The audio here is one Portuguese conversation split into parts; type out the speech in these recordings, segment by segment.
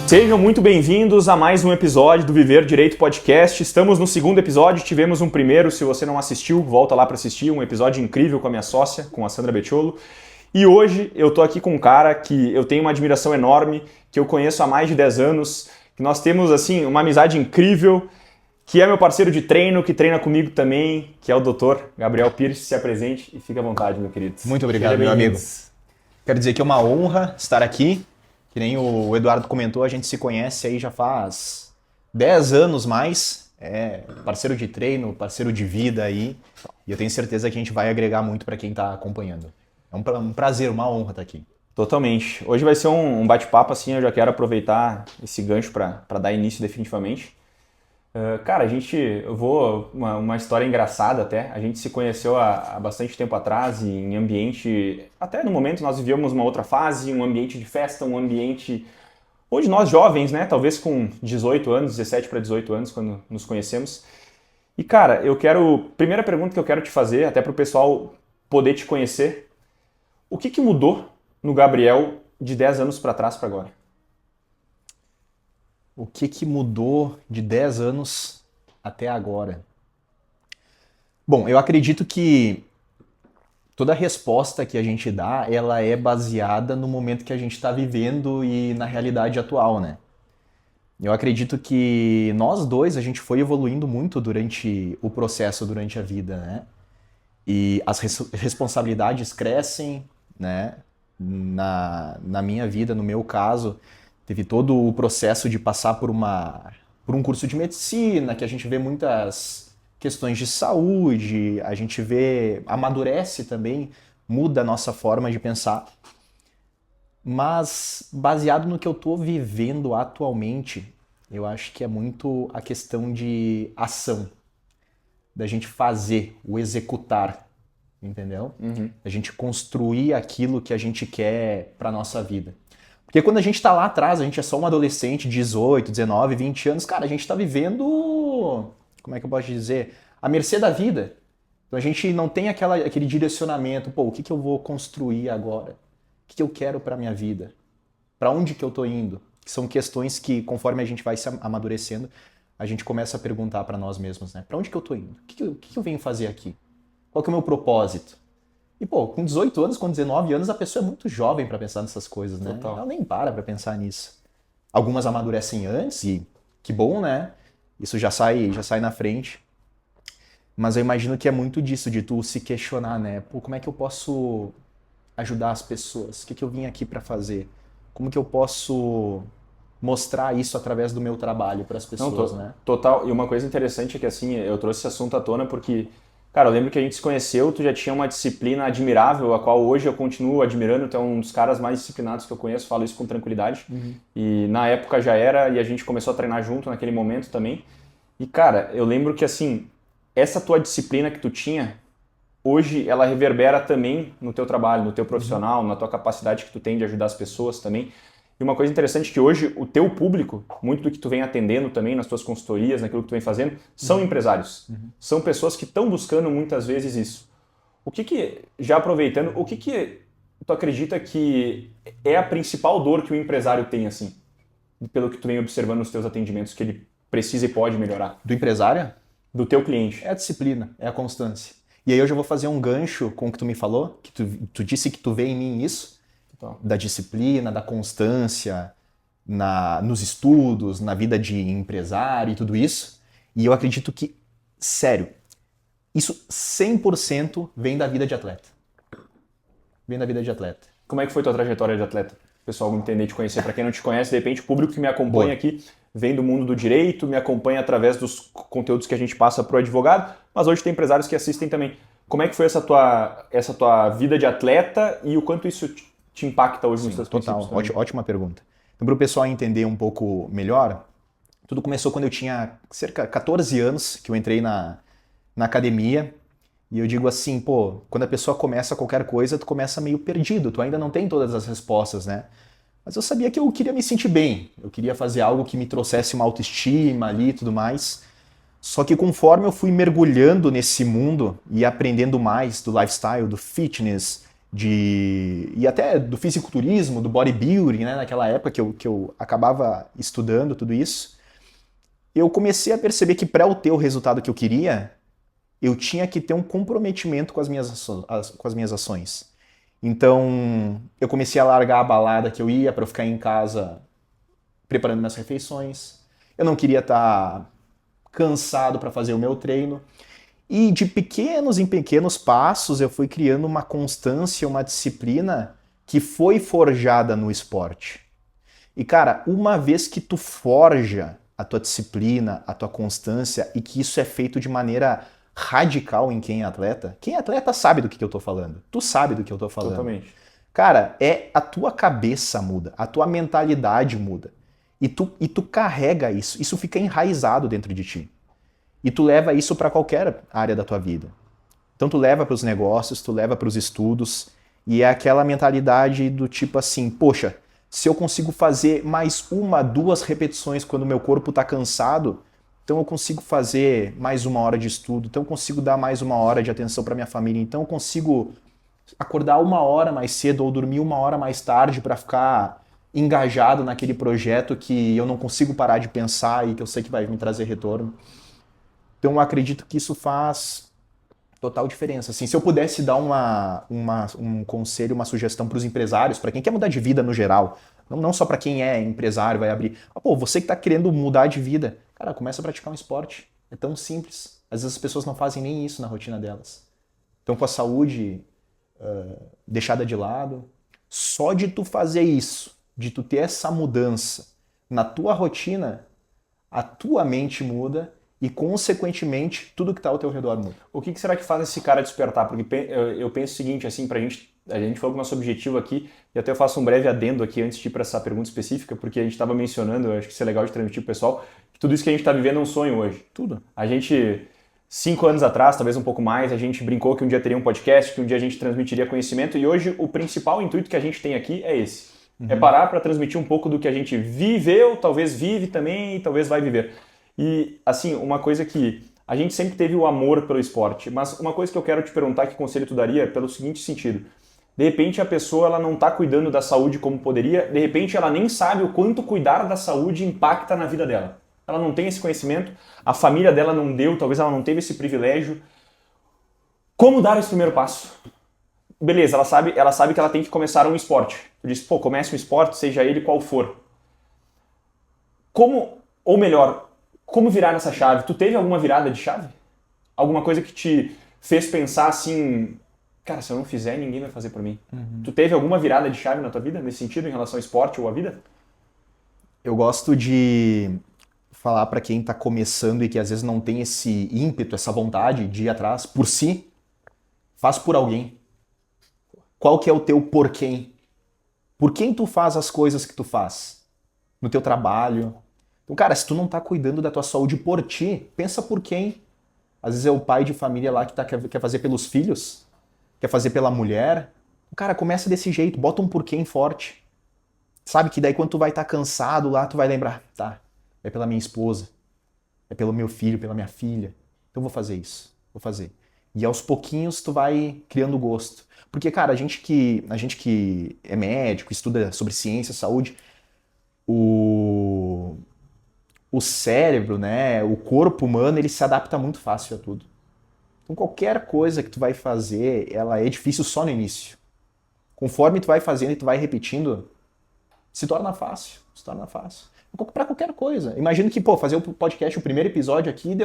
Sejam muito bem-vindos a mais um episódio do Viver Direito Podcast. Estamos no segundo episódio, tivemos um primeiro, se você não assistiu, volta lá para assistir, um episódio incrível com a minha sócia, com a Sandra Becciolo. E hoje eu tô aqui com um cara que eu tenho uma admiração enorme, que eu conheço há mais de 10 anos, que nós temos assim uma amizade incrível, que é meu parceiro de treino, que treina comigo também, que é o Dr. Gabriel Pires. Se apresente e fique à vontade, meu querido. Muito obrigado, meu amigo. Quero dizer que é uma honra estar aqui. Que nem o Eduardo comentou, a gente se conhece aí já faz 10 anos mais. É parceiro de treino, parceiro de vida aí. E eu tenho certeza que a gente vai agregar muito para quem está acompanhando. É um prazer, uma honra estar aqui. Totalmente. Hoje vai ser um bate-papo assim, eu já quero aproveitar esse gancho para dar início definitivamente. Cara, uma história engraçada até, a gente se conheceu há bastante tempo atrás em ambiente, até no momento nós vivíamos uma outra fase, um ambiente de festa, um ambiente onde nós jovens, né, talvez com 18 anos, 17 para 18 anos quando nos conhecemos. E cara, primeira pergunta que eu quero te fazer, até para o pessoal poder te conhecer, o que mudou no Gabriel de 10 anos para trás para agora? O que mudou de 10 anos até agora? Bom, eu acredito que toda resposta que a gente dá, ela é baseada no momento que a gente está vivendo e na realidade atual, né? Eu acredito que nós dois, a gente foi evoluindo muito durante o processo, durante a vida, né? E as responsabilidades crescem, né? Na minha vida, no meu caso, teve todo o processo de passar por um curso de medicina, que a gente vê muitas questões de saúde, a gente amadurece também, muda a nossa forma de pensar. Mas, baseado no que eu estou vivendo atualmente, eu acho que é muito a questão de ação, da gente fazer, o executar, entendeu? Uhum. A gente construir aquilo que a gente quer para nossa vida. Porque quando a gente tá lá atrás, a gente é só um adolescente, 18, 19, 20 anos, cara, a gente tá vivendo, como é que eu posso dizer, à mercê da vida. Então a gente não tem aquele direcionamento, o que eu vou construir agora? O que eu quero pra minha vida? Pra onde que eu tô indo? Que são questões que, conforme a gente vai se amadurecendo, a gente começa a perguntar pra nós mesmos, né? Pra onde que eu tô indo? O que eu venho fazer aqui? Qual que é o meu propósito? E, com 18 anos, com 19 anos, a pessoa é muito jovem para pensar nessas coisas, né? Total. Ela nem para pensar nisso. Algumas amadurecem antes e que bom, né? Isso já sai na frente. Mas eu imagino que é muito disso, de tu se questionar, né? Como é que eu posso ajudar as pessoas? O que eu vim aqui para fazer? Como que eu posso mostrar isso através do meu trabalho para as pessoas, né? Total. E uma coisa interessante é que, assim, eu trouxe esse assunto à tona porque... Cara, eu lembro que a gente se conheceu, tu já tinha uma disciplina admirável, a qual hoje eu continuo admirando, tu é um dos caras mais disciplinados que eu conheço, falo isso com tranquilidade. Uhum. E na época já era, e a gente começou a treinar junto naquele momento também. E cara, eu lembro que assim, essa tua disciplina que tu tinha, hoje ela reverbera também no teu trabalho, no teu profissional, na tua capacidade que tu tem de ajudar as pessoas também. E uma coisa interessante é que hoje o teu público, muito do que tu vem atendendo também nas tuas consultorias, naquilo que tu vem fazendo, são empresários. São pessoas que estão buscando muitas vezes isso. Já aproveitando, o que tu acredita que é a principal dor que o empresário tem, assim? Pelo que tu vem observando nos teus atendimentos, que ele precisa e pode melhorar? Do empresário? Do teu cliente. É a disciplina, é a constância. E aí eu já vou fazer um gancho com o que tu me falou, que tu disse que tu vê em mim isso, da disciplina, da constância, nos estudos, na vida de empresário e tudo isso. E eu acredito que, sério, isso 100% vem da vida de atleta. Vem da vida de atleta. Como é que foi tua trajetória de atleta? O pessoal entender, te conhecer. Para quem não te conhece, de repente o público que me acompanha aqui vem do mundo do direito, me acompanha através dos conteúdos que a gente passa pro advogado, mas hoje tem empresários que assistem também. Como é que foi essa tua vida de atleta e o quanto isso te impacta hoje nos seus princípios? Total, ótima pergunta. Então, para o pessoal entender um pouco melhor, tudo começou quando eu tinha cerca de 14 anos, que eu entrei na academia, e eu digo assim, quando a pessoa começa qualquer coisa, tu começa meio perdido, tu ainda não tem todas as respostas, né? Mas eu sabia que eu queria me sentir bem, eu queria fazer algo que me trouxesse uma autoestima ali e tudo mais. Só que conforme eu fui mergulhando nesse mundo e aprendendo mais do lifestyle, do fitness, e até do fisiculturismo, do bodybuilding, né, naquela época que eu acabava estudando tudo isso, eu comecei a perceber que para eu ter o resultado que eu queria, eu tinha que ter um comprometimento com com as minhas ações. Então, eu comecei a largar a balada que eu ia para eu ficar em casa preparando minhas refeições. Eu não queria estar cansado para fazer o meu treino. E de pequenos em pequenos passos eu fui criando uma constância, uma disciplina que foi forjada no esporte. E cara, uma vez que tu forja a tua disciplina, a tua constância e que isso é feito de maneira radical em quem é atleta sabe do que eu tô falando. Tu sabe do que eu tô falando. Totalmente. Cara, a tua cabeça muda, a tua mentalidade muda. E tu carrega isso, isso fica enraizado dentro de ti. E tu leva isso para qualquer área da tua vida. Então tu leva para os negócios, tu leva para os estudos, e é aquela mentalidade do tipo assim, poxa, se eu consigo fazer mais uma, duas repetições quando meu corpo está cansado, então eu consigo fazer mais uma hora de estudo, então eu consigo dar mais uma hora de atenção para minha família, então eu consigo acordar uma hora mais cedo ou dormir uma hora mais tarde para ficar engajado naquele projeto que eu não consigo parar de pensar e que eu sei que vai me trazer retorno. Então eu acredito que isso faz total diferença. Assim, se eu pudesse dar um conselho, uma sugestão para os empresários, para quem quer mudar de vida no geral, não só para quem é empresário, vai abrir. Pô, você que está querendo mudar de vida, cara, começa a praticar um esporte. É tão simples. Às vezes as pessoas não fazem nem isso na rotina delas. Então com a saúde deixada de lado, só de tu fazer isso, de tu ter essa mudança na tua rotina, a tua mente muda e, consequentemente, tudo que está ao teu redor muda. O que será que faz esse cara despertar? Porque eu penso o seguinte, assim, a gente falou que o nosso objetivo aqui, e até eu faço um breve adendo aqui antes de ir para essa pergunta específica, porque a gente estava mencionando, eu acho que isso é legal de transmitir para o pessoal, que tudo isso que a gente está vivendo é um sonho hoje. Tudo. A gente, 5 anos atrás, talvez um pouco mais, a gente brincou que um dia teria um podcast, que um dia a gente transmitiria conhecimento, e hoje o principal intuito que a gente tem aqui é esse. É parar para transmitir um pouco do que a gente viveu, talvez vive também, e talvez vai viver. E, assim, uma coisa que a gente sempre teve o amor pelo esporte, mas uma coisa que eu quero te perguntar, que conselho tu daria, pelo seguinte sentido. De repente a pessoa ela não está cuidando da saúde como poderia, de repente ela nem sabe o quanto cuidar da saúde impacta na vida dela. Ela não tem esse conhecimento, a família dela não deu, talvez ela não teve esse privilégio. Como dar esse primeiro passo? Beleza, ela sabe que ela tem que começar um esporte. Tu diz, pô, comece um esporte, seja ele qual for. Como, ou melhor, como virar nessa chave? Tu teve alguma virada de chave? Alguma coisa que te fez pensar assim, cara, se eu não fizer, ninguém vai fazer por mim. Tu teve alguma virada de chave na tua vida, nesse sentido, em relação ao esporte ou à vida? Eu gosto de falar para quem está começando e que às vezes não tem esse ímpeto, essa vontade de ir atrás por si, faz por alguém. Qual que é o teu porquê? Por quem tu faz as coisas que tu faz? No teu trabalho? Então, cara, se tu não tá cuidando da tua saúde por ti, pensa por quem. Às vezes é o pai de família lá que quer fazer pelos filhos, quer fazer pela mulher. Cara, começa desse jeito, bota um porquê forte. Sabe que daí quando tu vai estar cansado lá, tu vai lembrar, tá, é pela minha esposa, é pelo meu filho, pela minha filha. Então vou fazer isso, vou fazer. E aos pouquinhos tu vai criando gosto. Porque, cara, a gente que é médico, estuda sobre ciência, saúde, o cérebro, né, o corpo humano, ele se adapta muito fácil a tudo. Então qualquer coisa que tu vai fazer, ela é difícil só no início. Conforme tu vai fazendo e tu vai repetindo, se torna fácil, se torna fácil. Pra qualquer coisa. Imagino que, pô, fazer o podcast, o primeiro episódio aqui,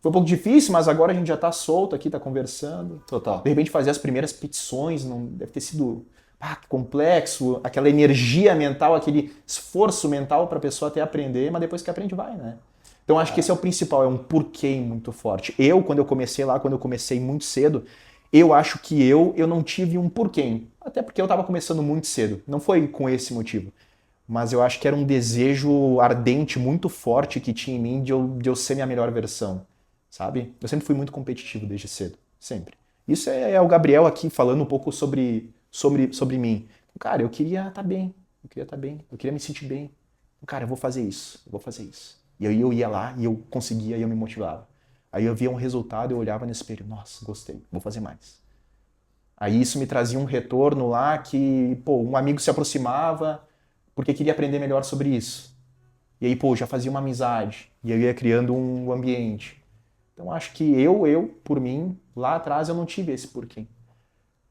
foi um pouco difícil, mas agora a gente já tá solto aqui, tá conversando. Total. De repente fazer as primeiras petições, não deve ter sido complexo, aquela energia mental, aquele esforço mental para a pessoa até aprender, mas depois que aprende vai, né? Então acho que esse é o principal, é um porquê muito forte. Quando eu comecei muito cedo, eu acho que eu não tive um porquê, até porque eu estava começando muito cedo, não foi com esse motivo, mas eu acho que era um desejo ardente, muito forte que tinha em mim de eu ser minha melhor versão, sabe? Eu sempre fui muito competitivo desde cedo, sempre. Isso é o Gabriel aqui falando um pouco sobre mim. Cara, eu queria estar bem, eu queria me sentir bem. Cara, eu vou fazer isso. E aí eu ia lá e eu conseguia e eu me motivava. Aí eu via um resultado, eu olhava no espelho, nossa, gostei, vou fazer mais. Aí isso me trazia um retorno lá que, pô, um amigo se aproximava porque queria aprender melhor sobre isso. E aí, pô, já fazia uma amizade. E eu ia criando um ambiente. Então acho que por mim, lá atrás eu não tive esse porquê.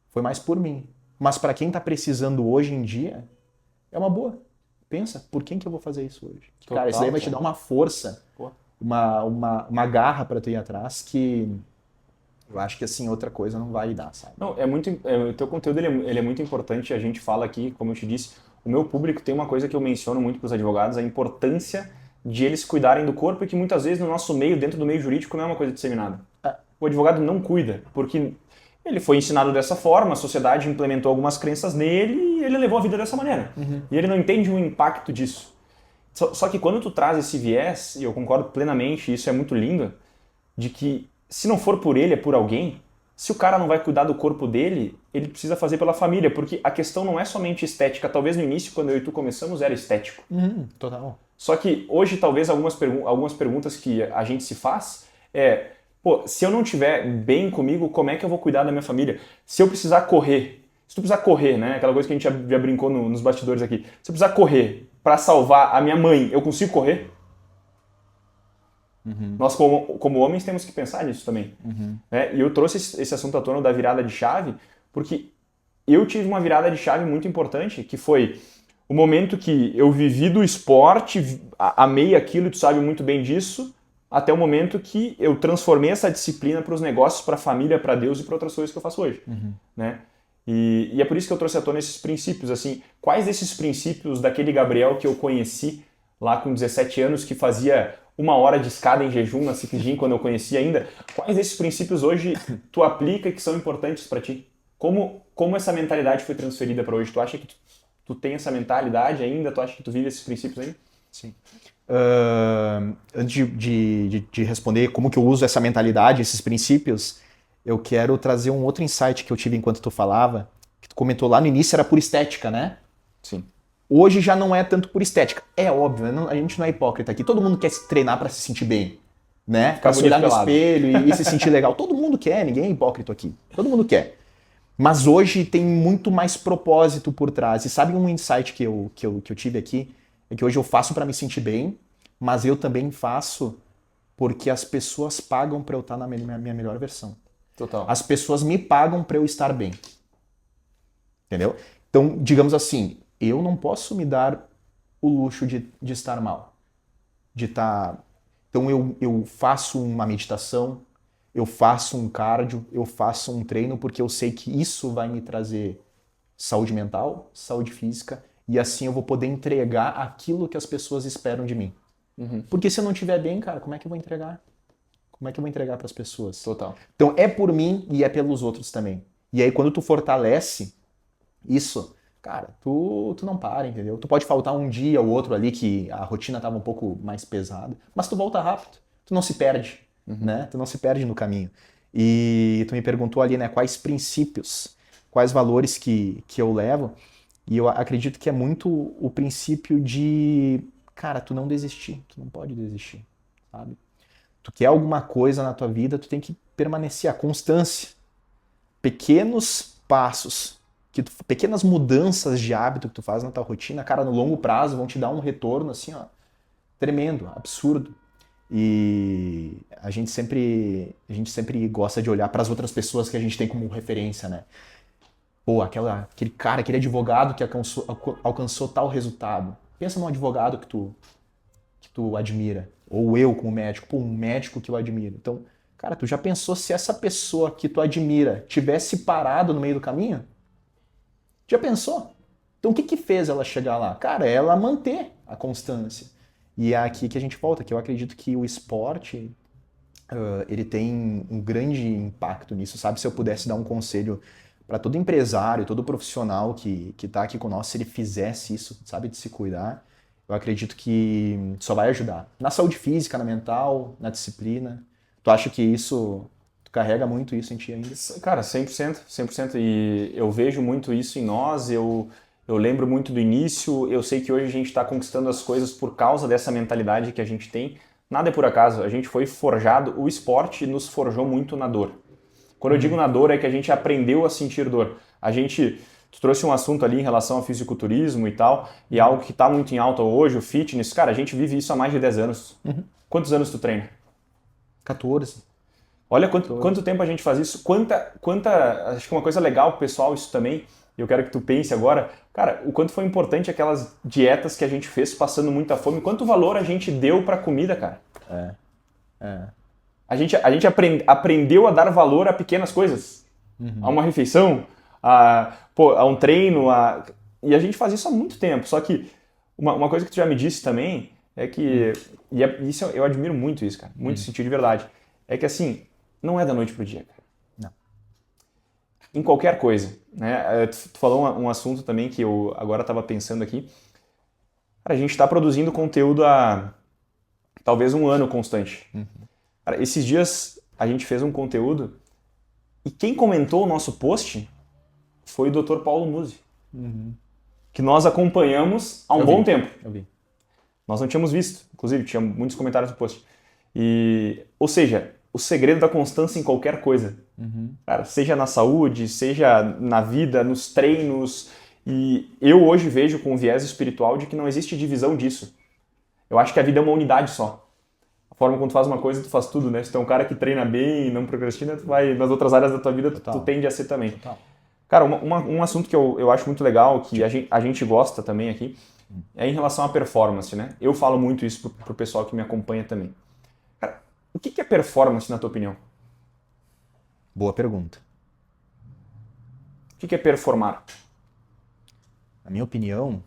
Foi mais por mim. Mas para quem tá precisando hoje em dia, é uma boa. Pensa, por quem que eu vou fazer isso hoje? Cara, isso daí vai te dar uma força, Pô. uma garra para tu ir atrás que eu acho que assim outra coisa não vai dar, sabe? Não, o teu conteúdo ele é muito importante, a gente fala aqui, como eu te disse, o meu público tem uma coisa que eu menciono muito para os advogados, a importância de eles cuidarem do corpo e que muitas vezes no nosso meio, dentro do meio jurídico, não é uma coisa disseminada. O advogado não cuida, porque ele foi ensinado dessa forma, a sociedade implementou algumas crenças nele e ele levou a vida dessa maneira. E ele não entende o impacto disso. Só que quando tu traz esse viés, e eu concordo plenamente, e isso é muito lindo, de que se não for por ele, é por alguém, se o cara não vai cuidar do corpo dele, ele precisa fazer pela família, porque a questão não é somente estética. Talvez no início, quando eu e tu começamos, era estético. Total. Só que hoje, talvez, algumas perguntas que a gente se faz é, pô, se eu não estiver bem comigo, como é que eu vou cuidar da minha família? Se eu precisar correr, se tu precisar correr, né? Aquela coisa que a gente já brincou nos bastidores aqui. Se eu precisar correr para salvar a minha mãe, eu consigo correr? Nós, como homens, temos que pensar nisso também. Né? E eu trouxe esse assunto à tona da virada de chave, porque eu tive uma virada de chave muito importante, que foi o momento que eu vivi do esporte, amei aquilo, tu sabe muito bem disso, até o momento que eu transformei essa disciplina para os negócios, para a família, para Deus e para outras coisas que eu faço hoje. Né? E é por isso que eu trouxe à tona esses princípios. Assim, quais desses princípios daquele Gabriel que eu conheci lá com 17 anos, que fazia 1 hora de escada em jejum na Cicligin, quando eu conheci ainda, quais desses princípios hoje tu aplica que são importantes para ti? Como essa mentalidade foi transferida para hoje? Tu acha que tu tem essa mentalidade ainda? Tu acha que tu vive esses princípios ainda? Sim. Antes de responder como que eu uso essa mentalidade, esses princípios, eu quero trazer um outro insight que eu tive enquanto tu falava, que tu comentou lá no início, era por estética, né? Sim. Hoje já não é tanto por estética. É óbvio, a gente não é hipócrita aqui. Todo mundo quer se treinar para se sentir bem, né? Pra se olhar no espelho e se sentir legal. Todo mundo quer, ninguém é hipócrita aqui. Todo mundo quer. Mas hoje tem muito mais propósito por trás. E sabe um insight que eu tive aqui? É que hoje eu faço para me sentir bem, mas eu também faço porque as pessoas pagam para eu estar na minha melhor versão. Total. As pessoas me pagam para eu estar bem. Entendeu? Então, digamos assim, eu não posso me dar o luxo de estar mal. De estar... Então eu faço uma meditação, eu faço um cardio, eu faço um treino porque eu sei que isso vai me trazer saúde mental, saúde física, e assim eu vou poder entregar aquilo que as pessoas esperam de mim. Porque se eu não estiver bem, cara, como é que eu vou entregar? Como é que eu vou entregar para as pessoas? Total. Então é por mim e é pelos outros também. E aí quando tu fortalece isso, cara, tu não para, entendeu? Tu pode faltar um dia ou outro ali que a rotina tava um pouco mais pesada, mas tu volta rápido. Tu não se perde, né? Tu não se perde no caminho. E tu me perguntou ali, né, quais princípios, quais valores que eu levo. E eu acredito que é muito o princípio de, cara, tu não desistir. Tu não pode desistir, sabe? Tu quer alguma coisa na tua vida, tu tem que permanecer. A constância. Pequenos passos. Pequenas mudanças de hábito que tu faz na tua rotina, cara, no longo prazo vão te dar um retorno assim, ó, tremendo, absurdo. E a gente sempre gosta de olhar para as outras pessoas que a gente tem como referência, né? Pô, aquele cara, aquele advogado que alcançou tal resultado. Pensa num advogado que tu admira. Ou eu como médico, pô, um médico que eu admiro. Então, cara, tu já pensou se essa pessoa que tu admira tivesse parado no meio do caminho? Já pensou? Então o que fez ela chegar lá? Cara, ela manter a constância. E é aqui que a gente volta, que eu acredito que o esporte, ele tem um grande impacto nisso, sabe? Se eu pudesse dar um conselho para todo empresário, todo profissional que está aqui conosco, se ele fizesse isso, sabe, de se cuidar, eu acredito que só vai ajudar. Na saúde física, na mental, na disciplina. Tu acha que isso... Tu carrega muito isso em ti ainda? Cara, 100%, 100%. E eu vejo muito isso em nós, eu lembro muito do início, eu sei que hoje a gente está conquistando as coisas por causa dessa mentalidade que a gente tem. Nada é por acaso, a gente foi forjado, o esporte nos forjou muito na dor. Quando eu digo na dor, é que a gente aprendeu a sentir dor. Tu trouxe um assunto ali em relação ao fisiculturismo e tal, e algo que está muito em alta hoje, o fitness. Cara, a gente vive isso há mais de 10 anos. Quantos anos tu treina? 14. Olha quanto tempo a gente faz isso. Acho que uma coisa legal pro pessoal isso também, e eu quero que tu pense agora, cara, o quanto foi importante aquelas dietas que a gente fez passando muita fome, quanto valor a gente deu pra comida, cara. A gente aprendeu a dar valor a pequenas coisas. A uma refeição, a um treino, e a gente faz isso há muito tempo. Só que uma coisa que tu já me disse também é que, isso eu admiro muito isso, cara, muito sentido de verdade, é que assim, não é da noite pro dia, cara. Não. Em qualquer coisa, né? Tu falou um assunto também que eu agora estava pensando aqui. Cara, a gente está produzindo conteúdo há talvez um ano constante. Cara, esses dias a gente fez um conteúdo e quem comentou o nosso post foi o Dr. Paulo Musi, que nós acompanhamos há um bom tempo. Eu vi. Nós não tínhamos visto, inclusive tinha muitos comentários no post. Ou seja, o segredo da constância em qualquer coisa. Cara, seja na saúde, seja na vida, nos treinos. E eu hoje vejo com um viés espiritual de que não existe divisão disso. Eu acho que a vida é uma unidade só. A forma como tu faz uma coisa, tu faz tudo, né? Se tu é um cara que treina bem e não procrastina, tu vai nas outras áreas da tua vida, tu tende a ser também. Total. Cara, um assunto que eu acho muito legal, que a gente gosta também aqui, é em relação à performance, né? Eu falo muito isso pro pessoal que me acompanha também. Cara, o que é performance, na tua opinião? Boa pergunta. O que é performar? Na minha opinião,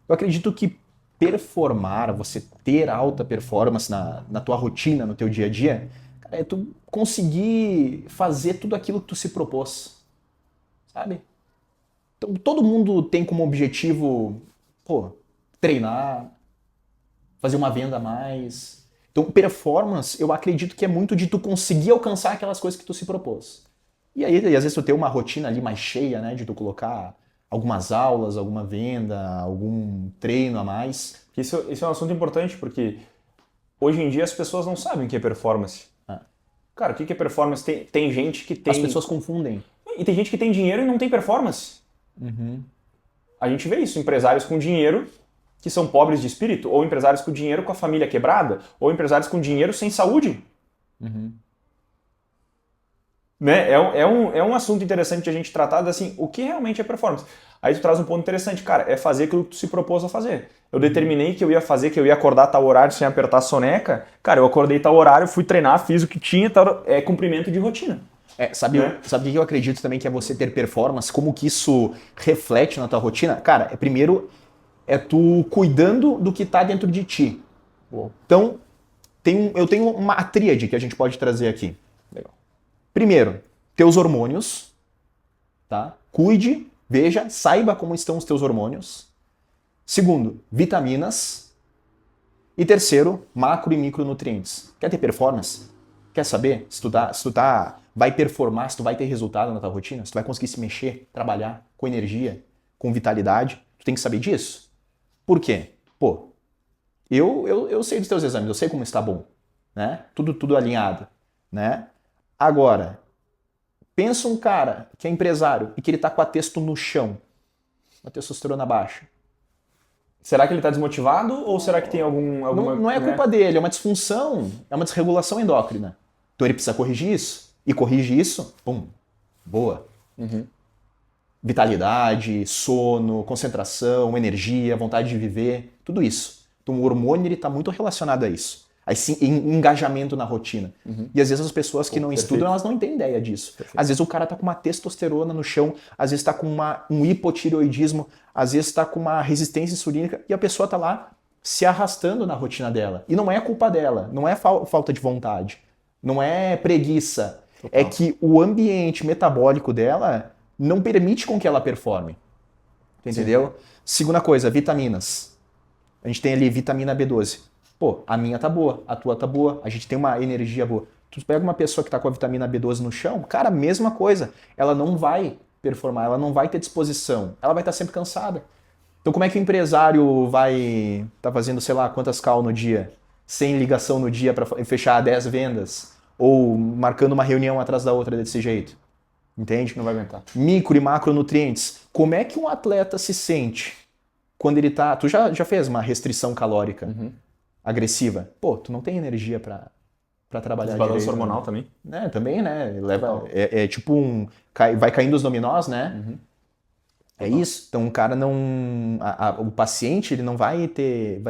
eu acredito que performar, você ter alta performance na tua rotina, no teu dia a dia, cara, é tu conseguir fazer tudo aquilo que tu se propôs, sabe? Então, todo mundo tem como objetivo, treinar, fazer uma venda a mais. Então, performance, eu acredito que é muito de tu conseguir alcançar aquelas coisas que tu se propôs. E aí, às vezes, tu ter uma rotina ali mais cheia, né, de tu colocar algumas aulas, alguma venda, algum treino a mais. Isso é um assunto importante, porque hoje em dia as pessoas não sabem o que é performance. Cara, o que é performance? Tem gente que tem... As pessoas confundem. E tem gente que tem dinheiro e não tem performance. A gente vê isso, empresários com dinheiro que são pobres de espírito, ou empresários com dinheiro com a família quebrada, ou empresários com dinheiro sem saúde. Né? É um assunto interessante de a gente tratar, assim, o que realmente é performance. Aí tu traz um ponto interessante, cara, é fazer aquilo que tu se propôs a fazer. Eu determinei que eu ia fazer, que eu ia acordar tal horário sem apertar a soneca, cara, eu acordei tal horário, fui treinar, fiz o que tinha, é cumprimento de rotina. Sabe o que eu acredito também que é você ter performance? Como que isso reflete na tua rotina? Cara, primeiro é tu cuidando do que tá dentro de ti. Então, eu tenho uma tríade que a gente pode trazer aqui. Legal. Primeiro, teus hormônios, tá? Cuide, veja, saiba como estão os teus hormônios. Segundo, vitaminas. E terceiro, macro e micronutrientes. Quer ter performance? Quer saber se tu vai performar, se tu vai ter resultado na tua rotina? Se tu vai conseguir se mexer, trabalhar com energia, com vitalidade? Tu tem que saber disso. Por quê? Eu sei dos teus exames, eu sei como está bom, né? Tudo alinhado, né? Agora, pensa um cara que é empresário e que ele tá com a testo no chão, uma testosterona baixa. Será que ele está desmotivado ou será que tem alguma... Não é culpa dele, é uma disfunção, é uma desregulação endócrina. Então ele precisa corrigir isso. E corrige isso, pum, boa. Vitalidade, sono, concentração, energia, vontade de viver, tudo isso. Então o hormônio está muito relacionado a isso. Aí sim, engajamento na rotina. E às vezes as pessoas que não estudam, elas não têm ideia disso. Às vezes o cara tá com uma testosterona no chão, às vezes tá com um hipotireoidismo, às vezes tá com uma resistência insulínica e a pessoa tá lá se arrastando na rotina dela. E não é culpa dela, não é falta de vontade, não é preguiça. Total. É que o ambiente metabólico dela não permite com que ela performe. Entendeu? Segunda coisa, vitaminas. A gente tem ali vitamina B12. A minha tá boa, a tua tá boa, a gente tem uma energia boa. Tu pega uma pessoa que tá com a vitamina B12 no chão, cara, mesma coisa. Ela não vai performar, ela não vai ter disposição, ela vai estar sempre cansada. Então como é que o empresário vai tá fazendo, sei lá, quantas call no dia, sem ligação no dia para fechar 10 vendas? ou marcando uma reunião atrás da outra desse jeito. Entende? Não vai aguentar. Micro e macronutrientes. Como é que um atleta se sente quando ele tá... Tu já fez uma restrição calórica agressiva? Pô, tu não tem energia pra trabalhar Desbalanço direito, hormonal né? também. Também, né? É tipo vai caindo os dominós, né? É isso. Então o cara não... o paciente, ele não vai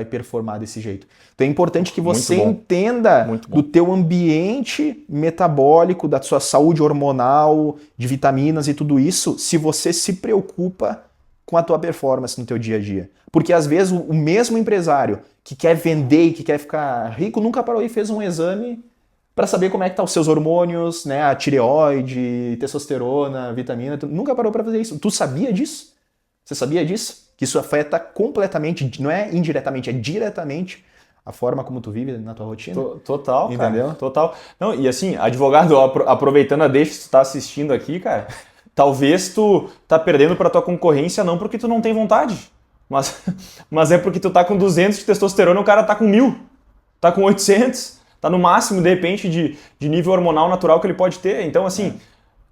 performar desse jeito. Então é importante que você entenda do teu ambiente metabólico, da sua saúde hormonal, de vitaminas e tudo isso, se você se preocupa com a tua performance no teu dia a dia. Porque às vezes o mesmo empresário que quer vender e que quer ficar rico nunca parou e fez um exame para saber como é que tá os seus hormônios, né, a tireoide, testosterona, vitamina, tu nunca parou para fazer isso. Tu sabia disso? Você sabia disso? Que isso afeta completamente, não é indiretamente, é diretamente a forma como tu vive na tua rotina. Total, entendeu? Cara, total. Não, e assim, advogado, aproveitando a deixa que tu tá assistindo aqui, cara, talvez tu tá perdendo para tua concorrência não porque tu não tem vontade, mas é porque tu tá com 200 de testosterona e o cara tá com 1000, tá com 800. Tá no máximo, de repente, de nível hormonal natural que ele pode ter. Então, assim,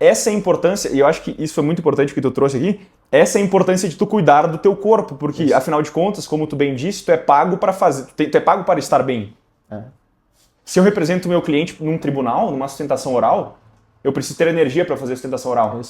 essa é a importância, e eu acho que isso foi muito importante que tu trouxe aqui, essa é a importância de tu cuidar do teu corpo, porque, afinal de contas, como tu bem disse, tu é pago para fazer, tu é pago para estar bem. Se eu represento o meu cliente num tribunal, numa sustentação oral, eu preciso ter energia para fazer a sustentação oral.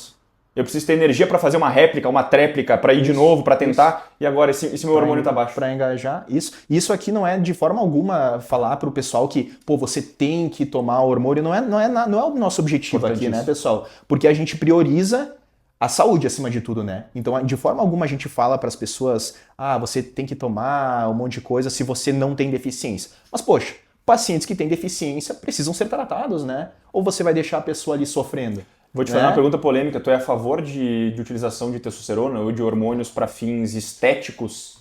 Eu preciso ter energia para fazer uma réplica, uma tréplica, para ir de novo, para tentar, e agora esse meu hormônio tá baixo. Para engajar, isso aqui não é de forma alguma falar para o pessoal que, pô, você tem que tomar hormônio, não é o nosso objetivo aqui, né, pessoal? Porque a gente prioriza a saúde acima de tudo, né? Então, de forma alguma a gente fala para as pessoas, você tem que tomar um monte de coisa se você não tem deficiência. Mas, poxa, pacientes que têm deficiência precisam ser tratados, né? Ou você vai deixar a pessoa ali sofrendo? Vou te fazer uma pergunta polêmica. Tu é a favor de utilização de testosterona ou de hormônios para fins estéticos?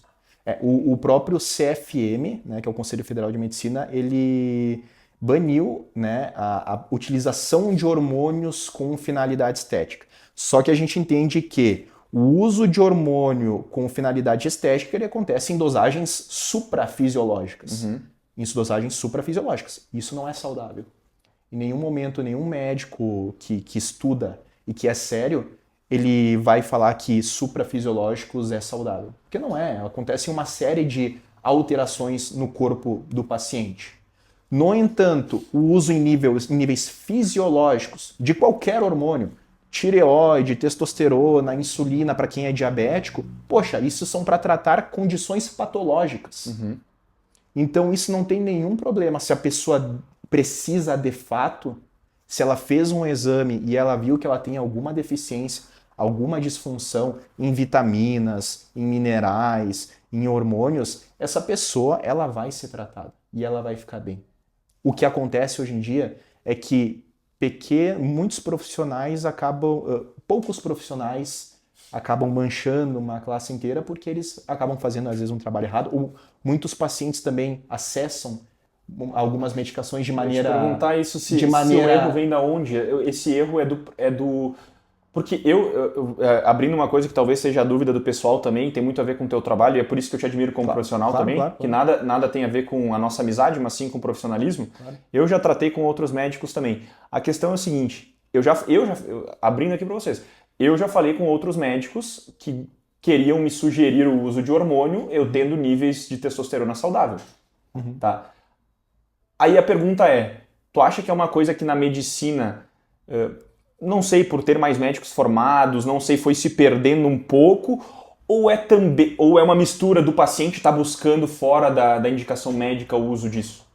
O próprio CFM, né, que é o Conselho Federal de Medicina, ele baniu, né, a utilização de hormônios com finalidade estética. Só que a gente entende que o uso de hormônio com finalidade estética ele acontece em dosagens suprafisiológicas. Em dosagens suprafisiológicas. Isso não é saudável. Em nenhum momento, nenhum médico que estuda e que é sério, ele vai falar que suprafisiológicos é saudável. Porque não é. Acontece uma série de alterações no corpo do paciente. No entanto, o uso em níveis fisiológicos de qualquer hormônio, tireoide, testosterona, insulina para quem é diabético, poxa, isso são para tratar condições patológicas. Então isso não tem nenhum problema se a pessoa precisa de fato, se ela fez um exame e ela viu que ela tem alguma deficiência, alguma disfunção em vitaminas, em minerais, em hormônios, essa pessoa ela vai ser tratada e ela vai ficar bem. O que acontece hoje em dia é que muitos profissionais poucos profissionais acabam manchando uma classe inteira porque eles acabam fazendo às vezes um trabalho errado, ou muitos pacientes também acessam algumas medicações de maneira... Eu te perguntar isso, se o erro vem da onde? Esse erro é do... Porque abrindo uma coisa que talvez seja a dúvida do pessoal também, tem muito a ver com o teu trabalho, e é por isso que eu te admiro como profissional também, que nada tem a ver com a nossa amizade, mas sim com o profissionalismo. Eu já tratei com outros médicos também. A questão é o seguinte, abrindo aqui para vocês, eu já falei com outros médicos que queriam me sugerir o uso de hormônio, eu tendo níveis de testosterona saudável. Tá? Aí a pergunta é, tu acha que é uma coisa que na medicina, não sei, por ter mais médicos formados, não sei, foi se perdendo um pouco, ou é uma mistura do paciente estar buscando fora da indicação médica o uso disso?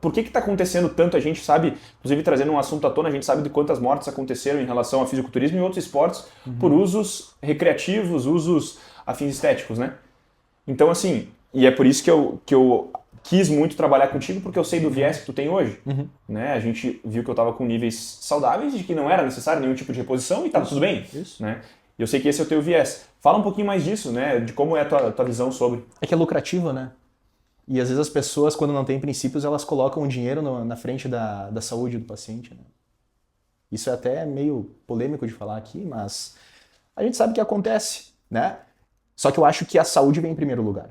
Por que está acontecendo tanto? A gente sabe, inclusive trazendo um assunto à tona, a gente sabe de quantas mortes aconteceram em relação ao fisiculturismo e outros esportes por usos recreativos, usos a fins estéticos, né? Então, assim, e é por isso que eu quis muito trabalhar contigo, porque eu sei do viés que tu tem hoje. Né? A gente viu que eu estava com níveis saudáveis e que não era necessário nenhum tipo de reposição e estava tudo bem. Né? E eu sei que esse é o teu viés. Fala um pouquinho mais disso, né? De como é a tua visão sobre. É que é lucrativo, né? E às vezes as pessoas, quando não têm princípios, elas colocam o dinheiro na frente da saúde do paciente. Né? Isso é até meio polêmico de falar aqui, mas a gente sabe que acontece, né? Só que eu acho que a saúde vem em primeiro lugar.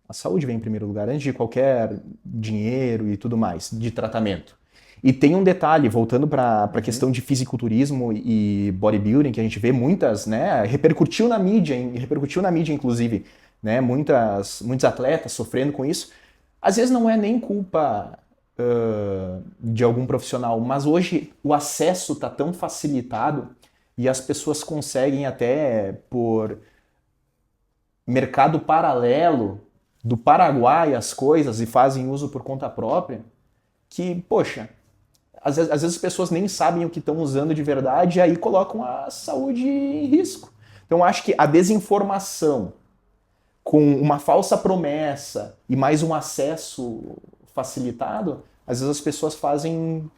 A saúde vem em primeiro lugar, antes de qualquer dinheiro e tudo mais, de tratamento. E tem um detalhe, voltando para a questão de fisiculturismo e bodybuilding, que a gente vê muitas, né, repercutiu na mídia inclusive, né, muitos atletas sofrendo com isso. Às vezes não é nem culpa de algum profissional, mas hoje o acesso está tão facilitado e as pessoas conseguem até por mercado paralelo do Paraguai as coisas e fazem uso por conta própria, que, poxa, às vezes as pessoas nem sabem o que estão usando de verdade e aí colocam a saúde em risco. Então acho que a desinformação com uma falsa promessa e mais um acesso facilitado, às vezes as pessoas fazem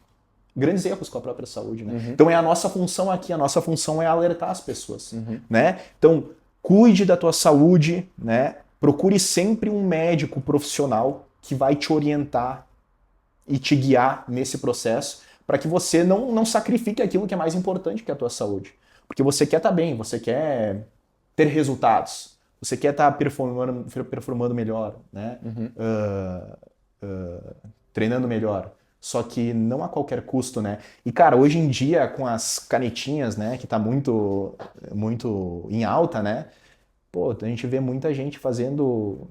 grandes erros com a própria saúde, né? Uhum. Então é a nossa função aqui, a nossa função é alertar as pessoas, né? Então cuide da tua saúde, né? Procure sempre um médico profissional que vai te orientar e te guiar nesse processo para que você não sacrifique aquilo que é mais importante, que é a tua saúde. Porque você quer estar bem, você quer ter resultados, você quer estar performando melhor, né? Treinando melhor. Só que não a qualquer custo, né? E, cara, hoje em dia, com as canetinhas, né, que tá muito em alta, né? Pô, a gente vê muita gente fazendo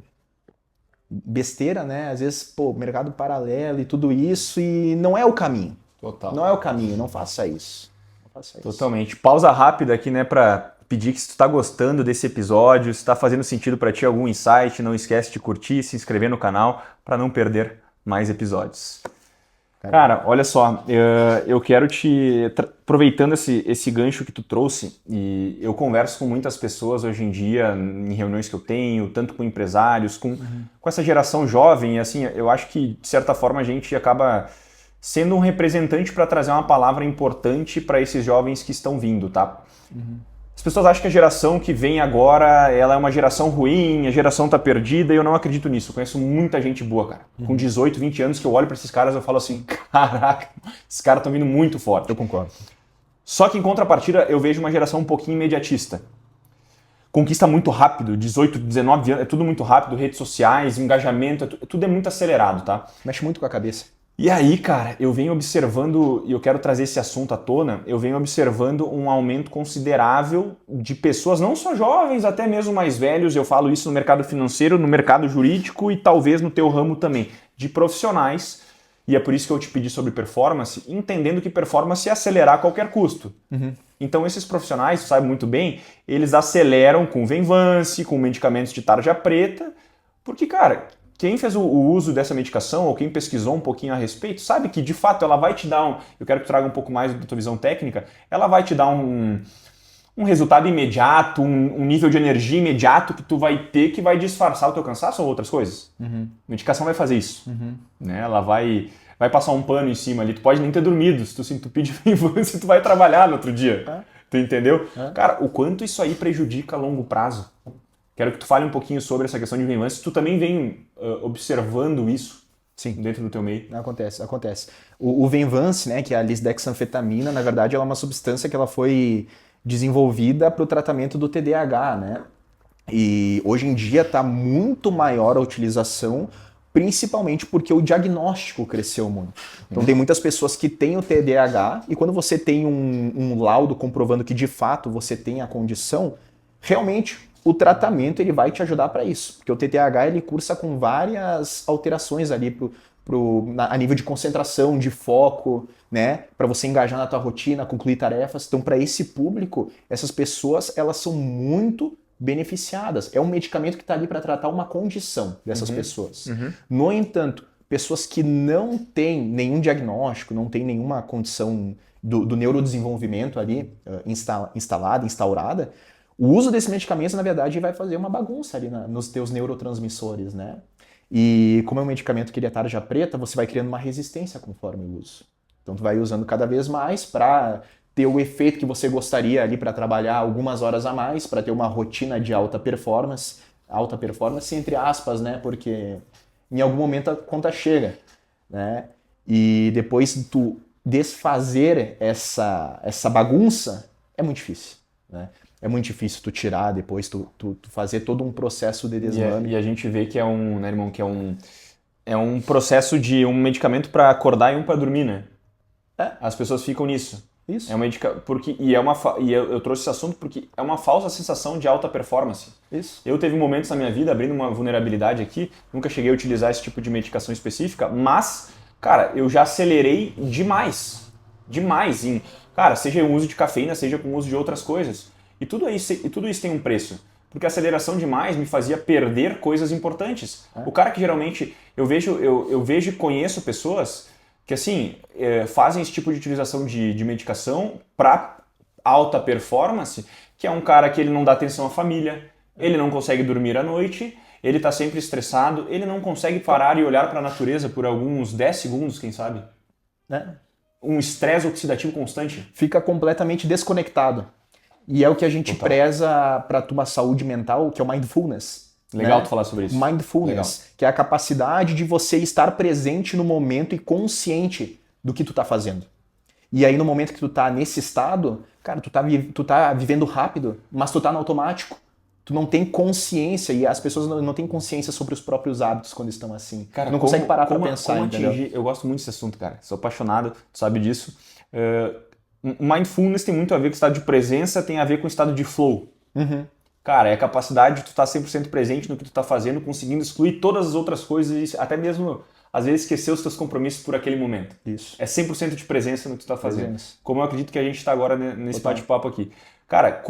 besteira, né? Às vezes, pô, mercado paralelo e tudo isso, e não é o caminho. Total. Não é o caminho, não faça isso. Não faça isso. Totalmente. Pausa rápida aqui, né, para pedir que se tu tá gostando desse episódio, se tá fazendo sentido para ti algum insight, não esquece de curtir, se inscrever no canal para não perder mais episódios. Cara, olha só, eu quero aproveitando esse gancho que tu trouxe, e eu converso com muitas pessoas hoje em dia, em reuniões que eu tenho, tanto com empresários, com essa geração jovem, e assim, eu acho que, de certa forma, a gente acaba sendo um representante para trazer uma palavra importante para esses jovens que estão vindo, tá? As pessoas acham que a geração que vem agora, ela é uma geração ruim, a geração tá perdida, e eu não acredito nisso. Eu conheço muita gente boa, cara. Com 18, 20 anos que eu olho para esses caras, eu falo assim, caraca, esses caras estão vindo muito forte. Eu concordo. Só que em contrapartida, eu vejo uma geração um pouquinho imediatista. Conquista muito rápido, 18, 19 anos, é tudo muito rápido, redes sociais, engajamento, tudo é muito acelerado, tá? Mexe muito com a cabeça. E aí, cara, eu venho observando, e eu quero trazer esse assunto à tona, eu venho observando um aumento considerável de pessoas, não só jovens, até mesmo mais velhos, eu falo isso no mercado financeiro, no mercado jurídico e talvez no teu ramo também, de profissionais, e é por isso que eu te pedi sobre performance, entendendo que performance é acelerar a qualquer custo. Então esses profissionais, tu sabe muito bem, eles aceleram com Venvance, com medicamentos de tarja preta, porque, cara, quem fez o uso dessa medicação ou quem pesquisou um pouquinho a respeito, sabe que de fato ela vai te dar eu quero que tu traga um pouco mais da tua visão técnica, ela vai te dar um resultado imediato, um nível de energia imediato que tu vai ter que vai disfarçar o teu cansaço ou outras coisas. A medicação vai fazer isso. Né? Ela vai passar um pano em cima ali, tu pode nem ter dormido, se tu se entupir de Venvance, tu vai trabalhar no outro dia. Tu entendeu? Cara, o quanto isso aí prejudica a longo prazo. Quero que tu fale um pouquinho sobre essa questão de Venvance. Tu também vem observando isso. Sim. Dentro do teu meio? Acontece. O Venvance, né, que é a lisdexanfetamina, na verdade ela é uma substância que ela foi desenvolvida para o tratamento do TDAH, né? E hoje em dia está muito maior a utilização, principalmente porque o diagnóstico cresceu muito. Então tem muitas pessoas que têm o TDAH e quando você tem um laudo comprovando que de fato você tem a condição, realmente o tratamento ele vai te ajudar para isso, porque o TDAH ele cursa com várias alterações ali a nível de concentração, de foco, né, para você engajar na tua rotina, concluir tarefas. Então, para esse público, essas pessoas elas são muito beneficiadas. É um medicamento que está ali para tratar uma condição dessas pessoas. No entanto, pessoas que não têm nenhum diagnóstico, não têm nenhuma condição do neurodesenvolvimento ali instaurada, o uso desse medicamento, na verdade, vai fazer uma bagunça ali nos teus neurotransmissores, né? E como é um medicamento que ele é tarja preta, você vai criando uma resistência conforme o uso. Então tu vai usando cada vez mais para ter o efeito que você gostaria ali para trabalhar algumas horas a mais, para ter uma rotina de alta performance entre aspas, né? Porque em algum momento a conta chega, né? E depois tu desfazer essa bagunça é muito difícil, né? É muito difícil tu tirar depois, tu fazer todo um processo de desmame. E a gente vê que né, irmão, que é um processo de um medicamento para acordar e um para dormir, né? As pessoas ficam nisso. Isso. É uma porque eu trouxe esse assunto porque é uma falsa sensação de alta performance. Isso. Eu teve momentos na minha vida, abrindo uma vulnerabilidade aqui, nunca cheguei a utilizar esse tipo de medicação específica, mas, cara, eu já acelerei demais. Demais. Cara, seja o uso de cafeína, seja com o uso de outras coisas. E tudo isso tem um preço. Porque a aceleração demais me fazia perder coisas importantes. O cara que geralmente, eu vejo e conheço pessoas que assim, fazem esse tipo de utilização de medicação para alta performance, que é um cara que ele não dá atenção à família, ele não consegue dormir à noite, ele está sempre estressado, ele não consegue parar e olhar para a natureza por alguns 10 segundos, quem sabe? Um estresse oxidativo constante. Fica completamente desconectado. E é o que a gente preza para a tua saúde mental, que é o mindfulness. Legal tu falar sobre isso. Mindfulness, que é a capacidade de você estar presente no momento e consciente do que tu tá fazendo. E aí no momento que tu tá nesse estado, cara, tu tá vivendo rápido, mas tu tá no automático. Tu não tem consciência, e as pessoas não têm consciência sobre os próprios hábitos quando estão assim. Cara, não consegue parar pra pensar, entendeu? Eu gosto muito desse assunto, cara. Sou apaixonado, tu sabe disso. Mindfulness tem muito a ver com estado de presença, tem a ver com estado de flow. Cara, é a capacidade de tu estar 100% presente no que tu tá fazendo, conseguindo excluir todas as outras coisas e até mesmo, às vezes, esquecer os teus compromissos por aquele momento. Isso. É 100% de presença no que tu tá fazendo. Presença. Como eu acredito que a gente tá agora nesse bate-papo aqui. Cara,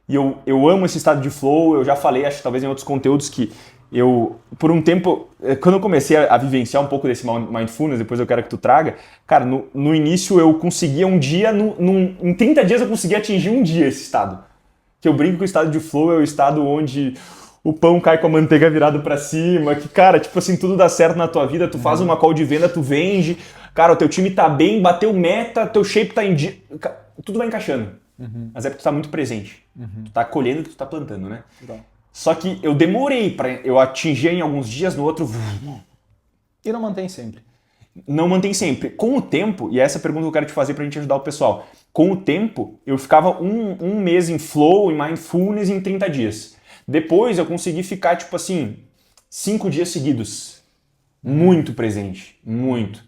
e eu amo esse estado de flow, eu já falei, acho que talvez em outros conteúdos, que eu, por um tempo, quando eu comecei a vivenciar um pouco desse mindfulness, depois eu quero que tu traga, cara, no início eu conseguia um dia, em 30 dias eu conseguia atingir um dia esse estado. Que eu brinco que o estado de flow é o estado onde o pão cai com a manteiga virado pra cima, que, cara, tipo assim, tudo dá certo na tua vida, tu faz uma call de venda, tu vende, cara, o teu time tá bem, bateu meta, teu shape tá em dia, tudo vai encaixando. Mas é porque tu tá muito presente. Tu tá colhendo o que tu tá plantando, né? Só que eu demorei pra eu atingir em alguns dias, no outro... E não mantém sempre. Não mantém sempre. Com o tempo, e essa é a pergunta que eu quero te fazer pra gente ajudar o pessoal. Com o tempo, eu ficava um mês em flow, em mindfulness, em 30 dias. Depois eu consegui ficar, tipo assim, 5 dias seguidos. Muito presente. Muito.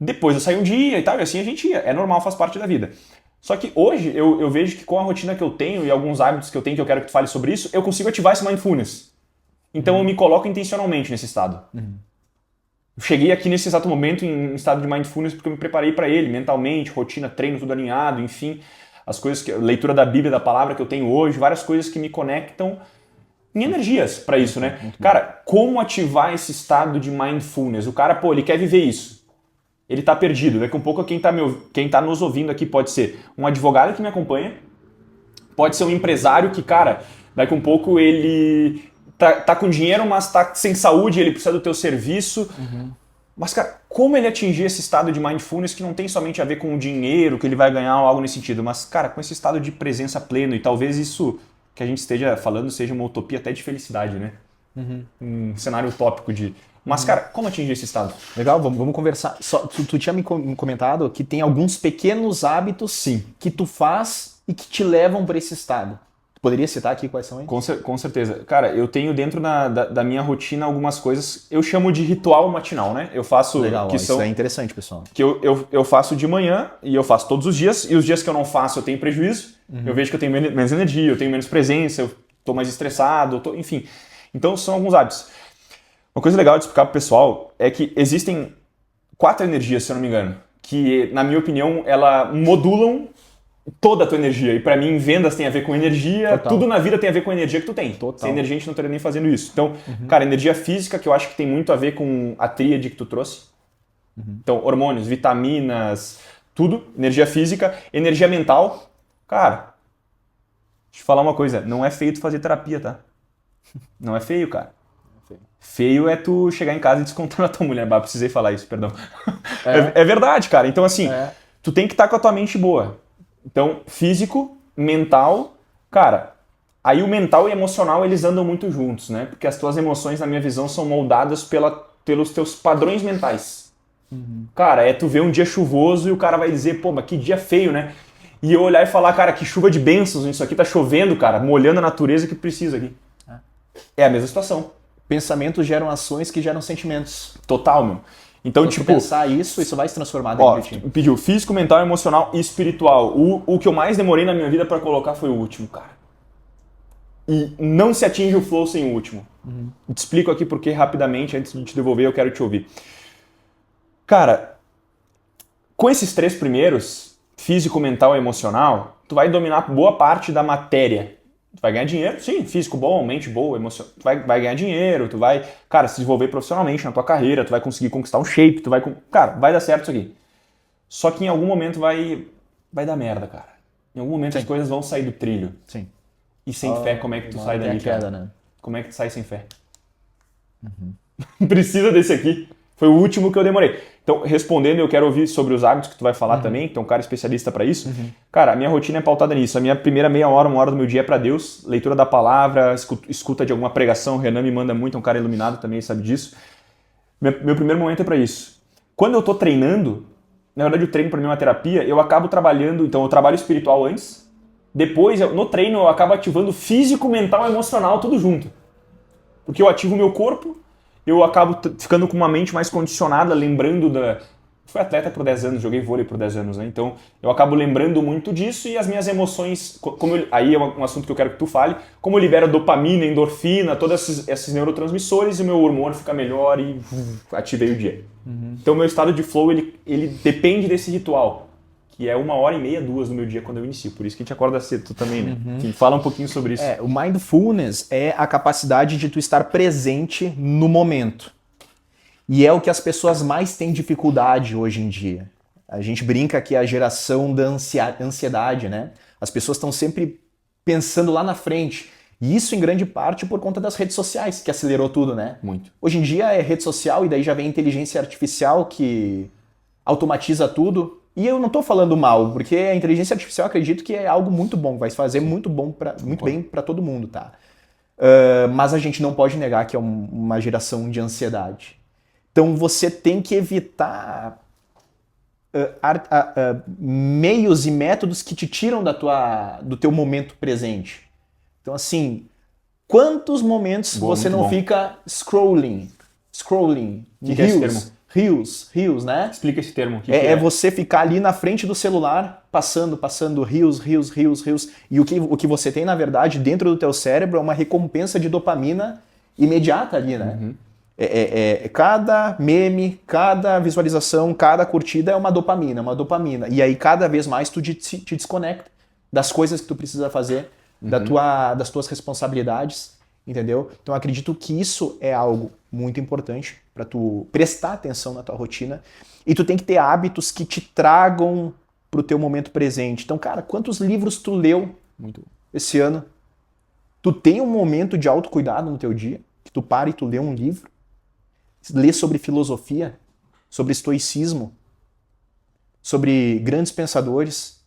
Depois eu saí um dia e tal, e assim a gente ia. É normal, faz parte da vida. Só que hoje eu vejo que com a rotina que eu tenho e alguns hábitos que eu tenho, que eu quero que tu fale sobre isso, eu consigo ativar esse mindfulness. Então eu me coloco intencionalmente nesse estado. Eu cheguei aqui nesse exato momento em estado de mindfulness porque eu me preparei para ele, mentalmente, rotina, treino, tudo alinhado, enfim, as coisas leitura da Bíblia, da palavra que eu tenho hoje, várias coisas que me conectam em energias para isso, né? Cara, como ativar esse estado de mindfulness? O cara, pô, ele quer viver isso. Ele tá perdido. Daqui a um pouco quem tá nos ouvindo aqui pode ser um advogado que me acompanha, pode ser um empresário que, cara, daqui a um pouco ele tá com dinheiro, mas tá sem saúde, ele precisa do teu serviço. Mas, cara, como ele atingir esse estado de mindfulness que não tem somente a ver com o dinheiro, que ele vai ganhar ou algo nesse sentido, mas, cara, com esse estado de presença pleno, e talvez isso que a gente esteja falando seja uma utopia até de felicidade, né? Um cenário utópico de... Mas, cara, como atingir esse estado? Legal, vamos conversar. Tu tinha me comentado que tem alguns pequenos hábitos que tu faz e que te levam para esse estado. Poderia citar aqui quais são eles? Com certeza. Cara, eu tenho dentro da minha rotina algumas coisas, eu chamo de ritual matinal, né? Eu faço... Legal, isso é interessante, pessoal. Que eu faço de manhã e eu faço todos os dias, e os dias que eu não faço eu tenho prejuízo, eu vejo que eu tenho menos energia, eu tenho menos presença, eu tô mais estressado, enfim. Então são alguns hábitos. Uma coisa legal de explicar pro pessoal é que existem 4 energias, se eu não me engano, que, na minha opinião, elas modulam toda a tua energia. E pra mim, vendas tem a ver com energia, tudo na vida tem a ver com a energia que tu tem. Sem energia a gente não estaria nem fazendo isso. Então, cara, energia física, que eu acho que tem muito a ver com a tríade que tu trouxe. Então, hormônios, vitaminas, tudo. Energia física. Energia mental. Cara, deixa eu falar uma coisa. Não é feio tu fazer terapia, tá? Não é feio, cara. Feio é tu chegar em casa e descontar na tua mulher. Precisei falar isso, perdão. É verdade, cara. Então, assim, tu tem que estar com a tua mente boa. Então, físico, mental, cara, aí o mental e emocional eles andam muito juntos, né? Porque as tuas emoções, na minha visão, são moldadas pelos teus padrões mentais. Cara, é tu ver um dia chuvoso e o cara vai dizer, pô, mas que dia feio, né? E eu olhar e falar, cara, que chuva de bênçãos, isso aqui tá chovendo, cara, molhando a natureza que precisa aqui. É a mesma situação. Pensamentos geram ações que geram sentimentos. Total, meu. Então, Se tipo, tu pensar isso vai se transformar dentro ó, de ti. pediu físico, mental, emocional e espiritual. O que eu mais demorei na minha vida pra colocar foi o último, cara. E não se atinge o flow sem o último. Te explico aqui porque rapidamente, antes de te devolver, eu quero te ouvir. Cara, com esses 3 primeiros, físico, mental e emocional, tu vai dominar boa parte da matéria. Tu vai ganhar dinheiro, sim, físico bom, mente boa, emocional. Tu vai ganhar dinheiro, tu vai, cara, se desenvolver profissionalmente na tua carreira, tu vai conseguir conquistar um shape, cara, vai dar certo isso aqui. Só que em algum momento vai dar merda, cara. Em algum momento as coisas vão sair do trilho. Sim. E sem fé, como é que tu sai Tem dali, a queda, cara? né? Como é que tu sai sem fé? Precisa desse aqui. Foi o último que eu demorei. Então, respondendo, eu quero ouvir sobre os hábitos que tu vai falar também, que é um cara especialista para isso. Cara, a minha rotina é pautada nisso. A minha primeira meia hora, 1 hora do meu dia é para Deus. Leitura da palavra, escuta de alguma pregação. O Renan me manda muito, é um cara iluminado também, sabe disso. Meu primeiro momento é para isso. Quando eu tô treinando, na verdade o treino para mim é uma terapia, eu acabo trabalhando, então eu trabalho espiritual antes, depois no treino eu acabo ativando físico, mental e emocional tudo junto. Porque eu ativo o meu corpo, eu acabo ficando com uma mente mais condicionada, lembrando da... Fui atleta por 10 anos, joguei vôlei por 10 anos, né? Então eu acabo lembrando muito disso e as minhas emoções, aí é um assunto que eu quero que tu fale, como eu libero dopamina, endorfina, todos esses neurotransmissores e o meu hormônio fica melhor e ativei o dia. Então o meu estado de flow, ele depende desse ritual, que é 1h30, 2 no meu dia quando eu inicio. Por isso que a gente acorda cedo, tu também, né? Enfim, fala um pouquinho sobre isso. O mindfulness é a capacidade de tu estar presente no momento. E é o que as pessoas mais têm dificuldade hoje em dia. A gente brinca que é a geração da ansiedade, né? As pessoas estão sempre pensando lá na frente. E isso em grande parte por conta das redes sociais, que acelerou tudo, né? Muito. Hoje em dia é rede social e daí já vem inteligência artificial que automatiza tudo. E eu não estou falando mal, porque a inteligência artificial eu acredito que é algo muito bom, vai fazer muito bem para todo mundo, tá? Mas a gente não pode negar que é uma geração de ansiedade. Então você tem que evitar meios e métodos que te tiram do teu momento presente. Então assim, quantos momentos você não fica scrolling Que é esse termo? Reels, né? Explica esse termo. É você ficar ali na frente do celular, passando Reels. E o que você tem, na verdade, dentro do teu cérebro é uma recompensa de dopamina imediata ali, né? Cada meme, cada visualização, cada curtida é uma dopamina. E aí, cada vez mais, tu te desconecta das coisas que tu precisa fazer, das tuas responsabilidades, entendeu? Então, eu acredito que isso é algo muito importante para tu prestar atenção na tua rotina. E tu tem que ter hábitos que te tragam pro teu momento presente. Então, cara, quantos livros tu leu esse ano? Tu tem um momento de autocuidado no teu dia? Que tu para e tu lê um livro? Lê sobre filosofia, sobre estoicismo, sobre grandes pensadores,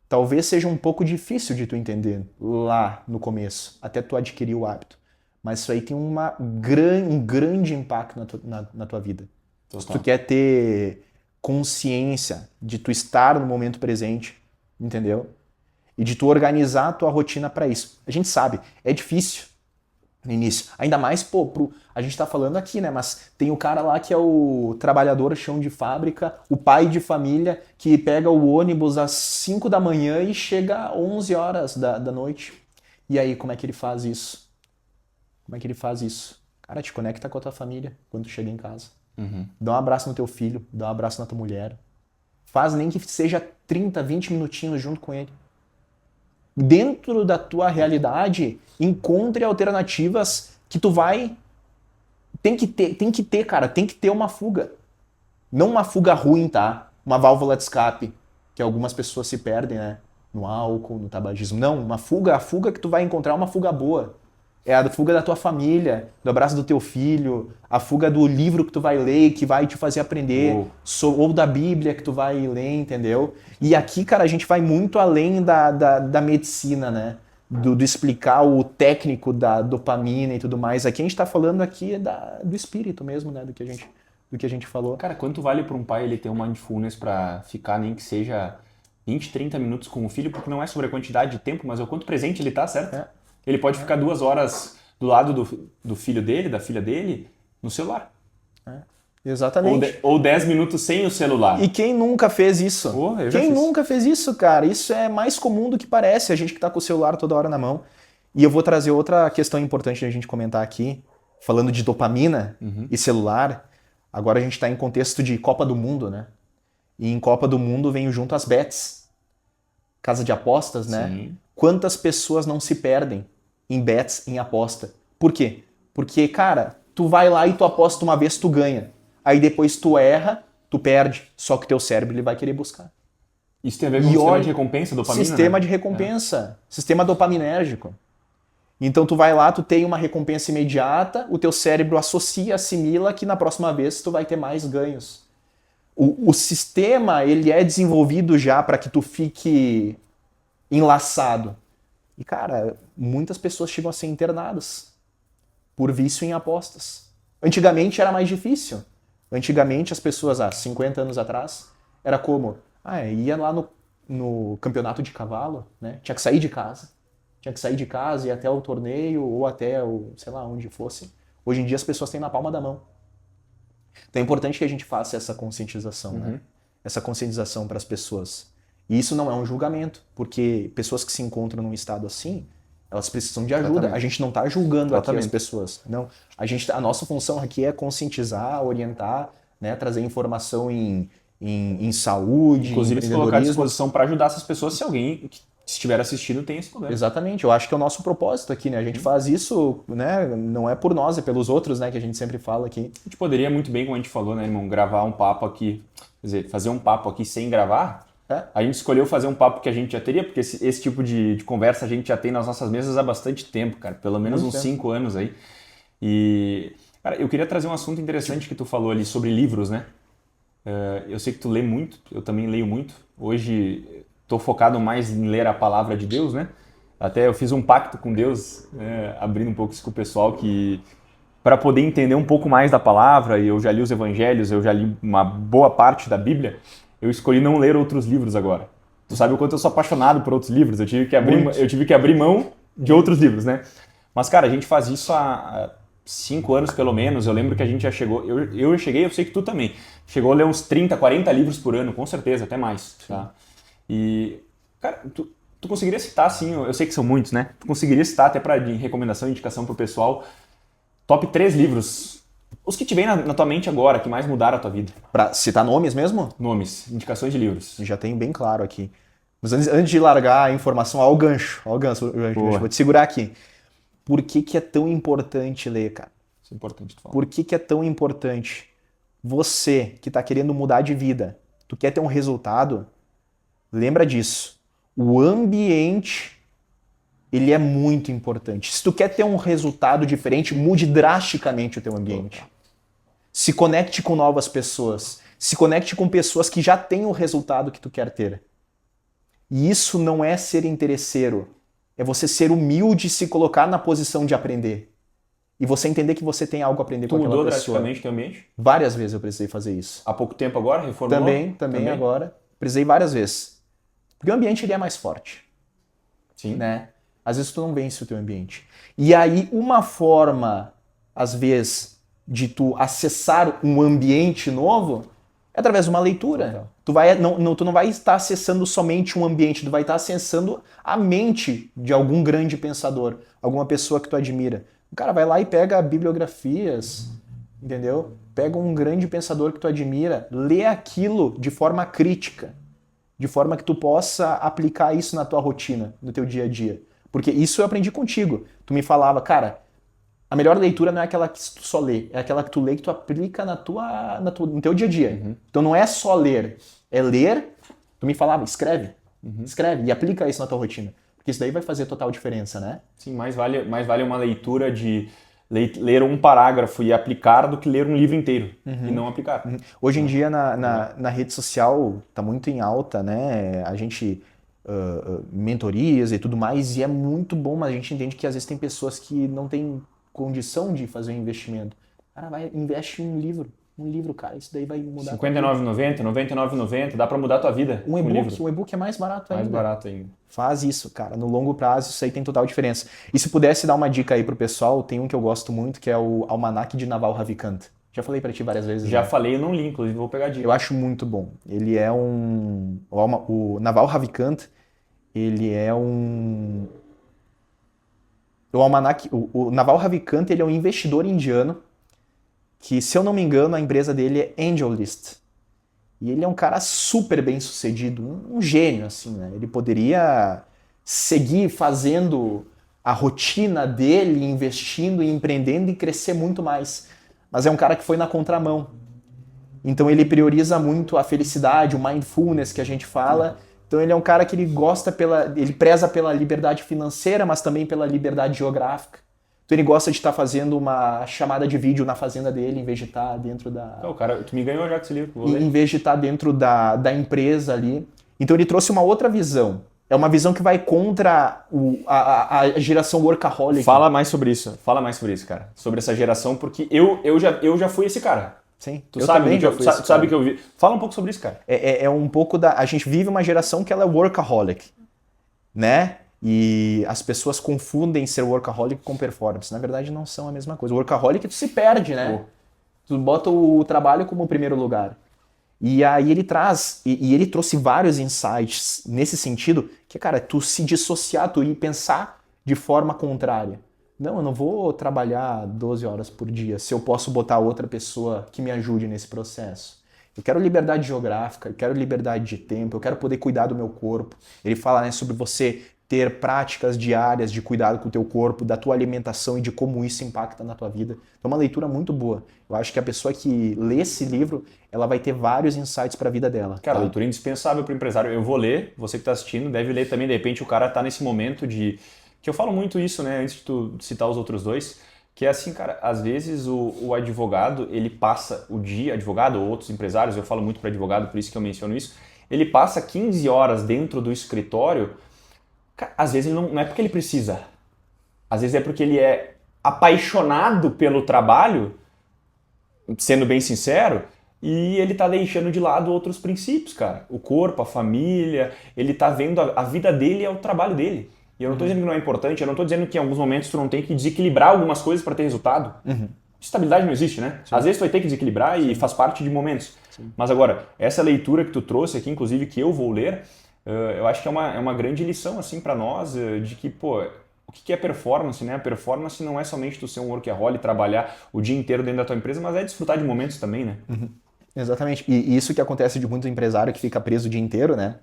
talvez seja um pouco difícil de tu entender lá no começo, até tu adquirir o hábito. Mas isso aí tem um grande impacto na tua vida. Total. Se tu quer ter consciência de tu estar no momento presente, entendeu? E de tu organizar a tua rotina para isso. A gente sabe, é difícil no início. Ainda mais, a gente tá falando aqui, né? Mas tem o cara lá que é o trabalhador chão de fábrica, o pai de família que pega o ônibus às 5 da manhã e chega às 11 horas da noite. E aí, como é que ele faz isso? Cara, te conecta com a tua família quando tu chega em casa. Dá um abraço no teu filho, dá um abraço na tua mulher. Faz nem que seja 30, 20 minutinhos junto com ele. Dentro da tua realidade, encontre alternativas que tu vai... Tem que ter, cara, tem que ter uma fuga. Não uma fuga ruim, tá? Uma válvula de escape, que algumas pessoas se perdem, né? No álcool, no tabagismo. Não, a fuga que tu vai encontrar é uma fuga boa. É a fuga da tua família, do abraço do teu filho, a fuga do livro que tu vai ler, que vai te fazer aprender, ou da Bíblia que tu vai ler, entendeu? E aqui, cara, a gente vai muito além da medicina, né? Do explicar o técnico da dopamina e tudo mais. Aqui a gente tá falando aqui do espírito mesmo, né? Do que a gente falou. Cara, quanto vale para um pai ele ter um mindfulness para ficar nem que seja 20, 30 minutos com o filho, porque não é sobre a quantidade de tempo, mas é o quanto presente ele tá, certo? Ele pode ficar 2 horas do lado do filho dele, da filha dele, no celular. Exatamente. Ou 10 minutos sem o celular. E quem nunca fez isso? Eu já Quem fiz. nunca fez isso, cara? Isso é mais comum do que parece, a gente que tá com o celular toda hora na mão. E eu vou trazer outra questão importante da gente comentar aqui, falando de dopamina e celular. Agora a gente tá em contexto de Copa do Mundo, né? E em Copa do Mundo vem junto as bets, casa de apostas, né? Sim. Quantas pessoas não se perdem em bets, em aposta? Por quê? Porque, cara, tu vai lá e tu aposta uma vez, tu ganha. Aí depois tu erra, tu perde. Só que teu cérebro ele vai querer buscar. Isso tem a ver com o sistema de recompensa, dopamina, Sistema né? de recompensa. Sistema dopaminérgico. Então tu vai lá, tu tem uma recompensa imediata, o teu cérebro associa, assimila que na próxima vez tu vai ter mais ganhos. O sistema, ele é desenvolvido já para que tu fique enlaçado. E, cara, muitas pessoas chegam a ser internadas por vício em apostas. Antigamente era mais difícil. Antigamente as pessoas, há 50 anos atrás, era como, ia lá no campeonato de cavalo, né? Tinha que sair de casa. Tinha que sair de casa e ir até o torneio ou até o, sei lá, onde fosse. Hoje em dia as pessoas têm na palma da mão. Então é importante que a gente faça essa conscientização, né? Essa conscientização para as pessoas. E isso não é um julgamento, porque pessoas que se encontram num estado assim, elas precisam de ajuda. Exatamente. A gente não está julgando aqui Exatamente. as pessoas. Não. A nossa função aqui é conscientizar, orientar, né? Trazer informação em saúde, Inclusive, se colocar à empreendedorismo. disposição para ajudar essas pessoas se alguém que estiver assistindo tem esse problema. Exatamente, eu acho que é o nosso propósito aqui, né? A gente faz isso, né? Não é por nós, é pelos outros, né? Que a gente sempre fala aqui. A gente poderia muito bem, como a gente falou, né, irmão, gravar um papo aqui, quer dizer, fazer um papo aqui sem gravar. A gente escolheu fazer um papo que a gente já teria, porque esse tipo de conversa a gente já tem nas nossas mesas há bastante tempo, cara. Pelo menos uns 5 anos aí. E, cara, eu queria trazer um assunto interessante que tu falou ali sobre livros, né? Eu sei que tu lê muito, eu também leio muito. Hoje estou focado mais em ler a palavra de Deus, né? Até eu fiz um pacto com Deus, abrindo um pouco isso com o pessoal, que para poder entender um pouco mais da palavra, e eu já li os evangelhos, eu já li uma boa parte da Bíblia, eu escolhi não ler outros livros agora. Tu sabe o quanto eu sou apaixonado por outros livros, eu tive que abrir mão de outros livros, né? Mas, cara, a gente faz isso há 5 anos pelo menos. Eu lembro que a gente já chegou, eu cheguei, eu sei que tu também, chegou a ler uns 30, 40 livros por ano, com certeza, até mais, tá? E, cara, tu conseguiria citar, assim, eu sei que são muitos, né? Tu conseguiria citar até para recomendação e indicação pro pessoal, top 3 livros, os que te vem na tua mente agora, que mais mudaram a tua vida. Pra citar nomes mesmo? Nomes, indicações de livros. Já tenho bem claro aqui. Mas antes de largar a informação, ó o gancho, vou te segurar aqui. Por que é tão importante ler, cara? Isso é importante tu falar. Por que é tão importante? Você que está querendo mudar de vida, tu quer ter um resultado, lembra disso. O ambiente, ele é muito importante. Se tu quer ter um resultado diferente, mude drasticamente o teu ambiente. Se conecte com novas pessoas. Se conecte com pessoas que já têm o resultado que tu quer ter. E isso não é ser interesseiro. É você ser humilde e se colocar na posição de aprender. E você entender que você tem algo a aprender com aquela pessoa. Tu mudou drasticamente teu ambiente? Várias vezes eu precisei fazer isso. Há pouco tempo agora? Reformulou? Também agora. Precisei várias vezes. Porque o ambiente ele é mais forte. Sim. Né? Às vezes tu não vence o teu ambiente. E aí uma forma, às vezes, de tu acessar um ambiente novo é através de uma leitura. Tu não vai estar acessando somente um ambiente, tu vai estar acessando a mente de algum grande pensador, alguma pessoa que tu admira. O cara vai lá e pega bibliografias, entendeu? Pega um grande pensador que tu admira, lê aquilo de forma crítica, de forma que tu possa aplicar isso na tua rotina, no teu dia a dia. Porque isso eu aprendi contigo. Tu me falava, cara, a melhor leitura não é aquela que tu só lê, é aquela que tu lê e que tu aplica no teu dia a dia. Uhum. Então não é só ler, é ler, tu me falava, escreve e aplica isso na tua rotina. Porque isso daí vai fazer total diferença, né? Sim, mais vale uma leitura de ler um parágrafo e aplicar do que ler um livro inteiro e não aplicar. Hoje em dia na rede social tá muito em alta, né? A gente mentorias e tudo mais, e é muito bom, mas a gente entende que às vezes tem pessoas que não têm condição de fazer um investimento. Cara, investe em um livro, cara, isso daí vai mudar. R$ 59,90, R$ 99,90, dá pra mudar a tua vida. Um e-book é mais barato ainda. Mais barato ainda. Faz isso, cara. No longo prazo, isso aí tem total diferença. E se pudesse dar uma dica aí pro pessoal, tem um que eu gosto muito, que é o Almanaque de Naval Ravikant. Já falei pra ti várias vezes. Já né? falei, eu não li, inclusive vou pegar a dica. Eu acho muito bom. Ele é um... O Naval Ravikant, ele é um... O almanac... O Naval Ravikant, ele é um investidor indiano que, se eu não me engano, a empresa dele é AngelList. E ele é um cara super bem sucedido, um gênio, assim, né? Ele poderia seguir fazendo a rotina dele, investindo e empreendendo e crescer muito mais. Mas é um cara que foi na contramão. Então ele prioriza muito a felicidade, o mindfulness que a gente fala. Então ele é um cara que ele preza pela liberdade financeira, mas também pela liberdade geográfica. Então ele gosta de estar fazendo uma chamada de vídeo na fazenda dele, em vez de estar dentro da... Não, cara, tu me ganhou já com esse livro, vou ler. em vez de estar dentro da empresa ali. Então ele trouxe uma outra visão. É uma visão que vai contra a geração workaholic. Fala mais sobre isso, cara. Sobre essa geração, porque eu já fui esse cara. Sim, Tu eu sabe também que já eu, fui sa- esse tu sabe cara. que eu vi. Fala um pouco sobre isso, cara. É um pouco da... A gente vive uma geração que ela é workaholic, né? E as pessoas confundem ser workaholic com performance. Na verdade, não são a mesma coisa. O workaholic, tu se perde, né? Tu bota o trabalho como primeiro lugar. E aí ele traz, e ele trouxe vários insights nesse sentido, que, cara, tu se dissociar, tu ir pensar de forma contrária. Não, eu não vou trabalhar 12 horas por dia se eu posso botar outra pessoa que me ajude nesse processo. Eu quero liberdade geográfica, eu quero liberdade de tempo, eu quero poder cuidar do meu corpo. Ele fala, né, sobre você ter práticas diárias de cuidado com o teu corpo, da tua alimentação e de como isso impacta na tua vida. É uma leitura muito boa. Eu acho que a pessoa que lê esse livro, ela vai ter vários insights para a vida dela. Cara, tá? leitura indispensável para o empresário. Eu vou ler, você que está assistindo deve ler também. De repente o cara tá nesse momento de... Que eu falo muito isso, né, antes de tu citar os outros dois, que é assim, cara, às vezes o advogado, ele passa o dia, advogado ou outros empresários, eu falo muito para advogado, por isso que eu menciono isso, ele passa 15 horas dentro do escritório. Cara, às vezes ele não é porque ele precisa, às vezes é porque ele é apaixonado pelo trabalho, sendo bem sincero, e ele tá deixando de lado outros princípios, cara. O corpo, a família, ele tá vendo a vida dele é o trabalho dele. E eu não tô dizendo que não é importante, eu não tô dizendo que em alguns momentos tu não tem que desequilibrar algumas coisas para ter resultado. Estabilidade não existe, né? Às vezes tu vai ter que desequilibrar e faz parte de momentos. Mas agora, essa leitura que tu trouxe aqui, inclusive que eu vou ler, eu acho que é uma grande lição assim para nós de que, pô, o que é performance, né? A performance não é somente tu ser um workaholic, trabalhar o dia inteiro dentro da tua empresa, mas é desfrutar de momentos também, né? Exatamente. E isso que acontece de muito empresário que fica preso o dia inteiro, né?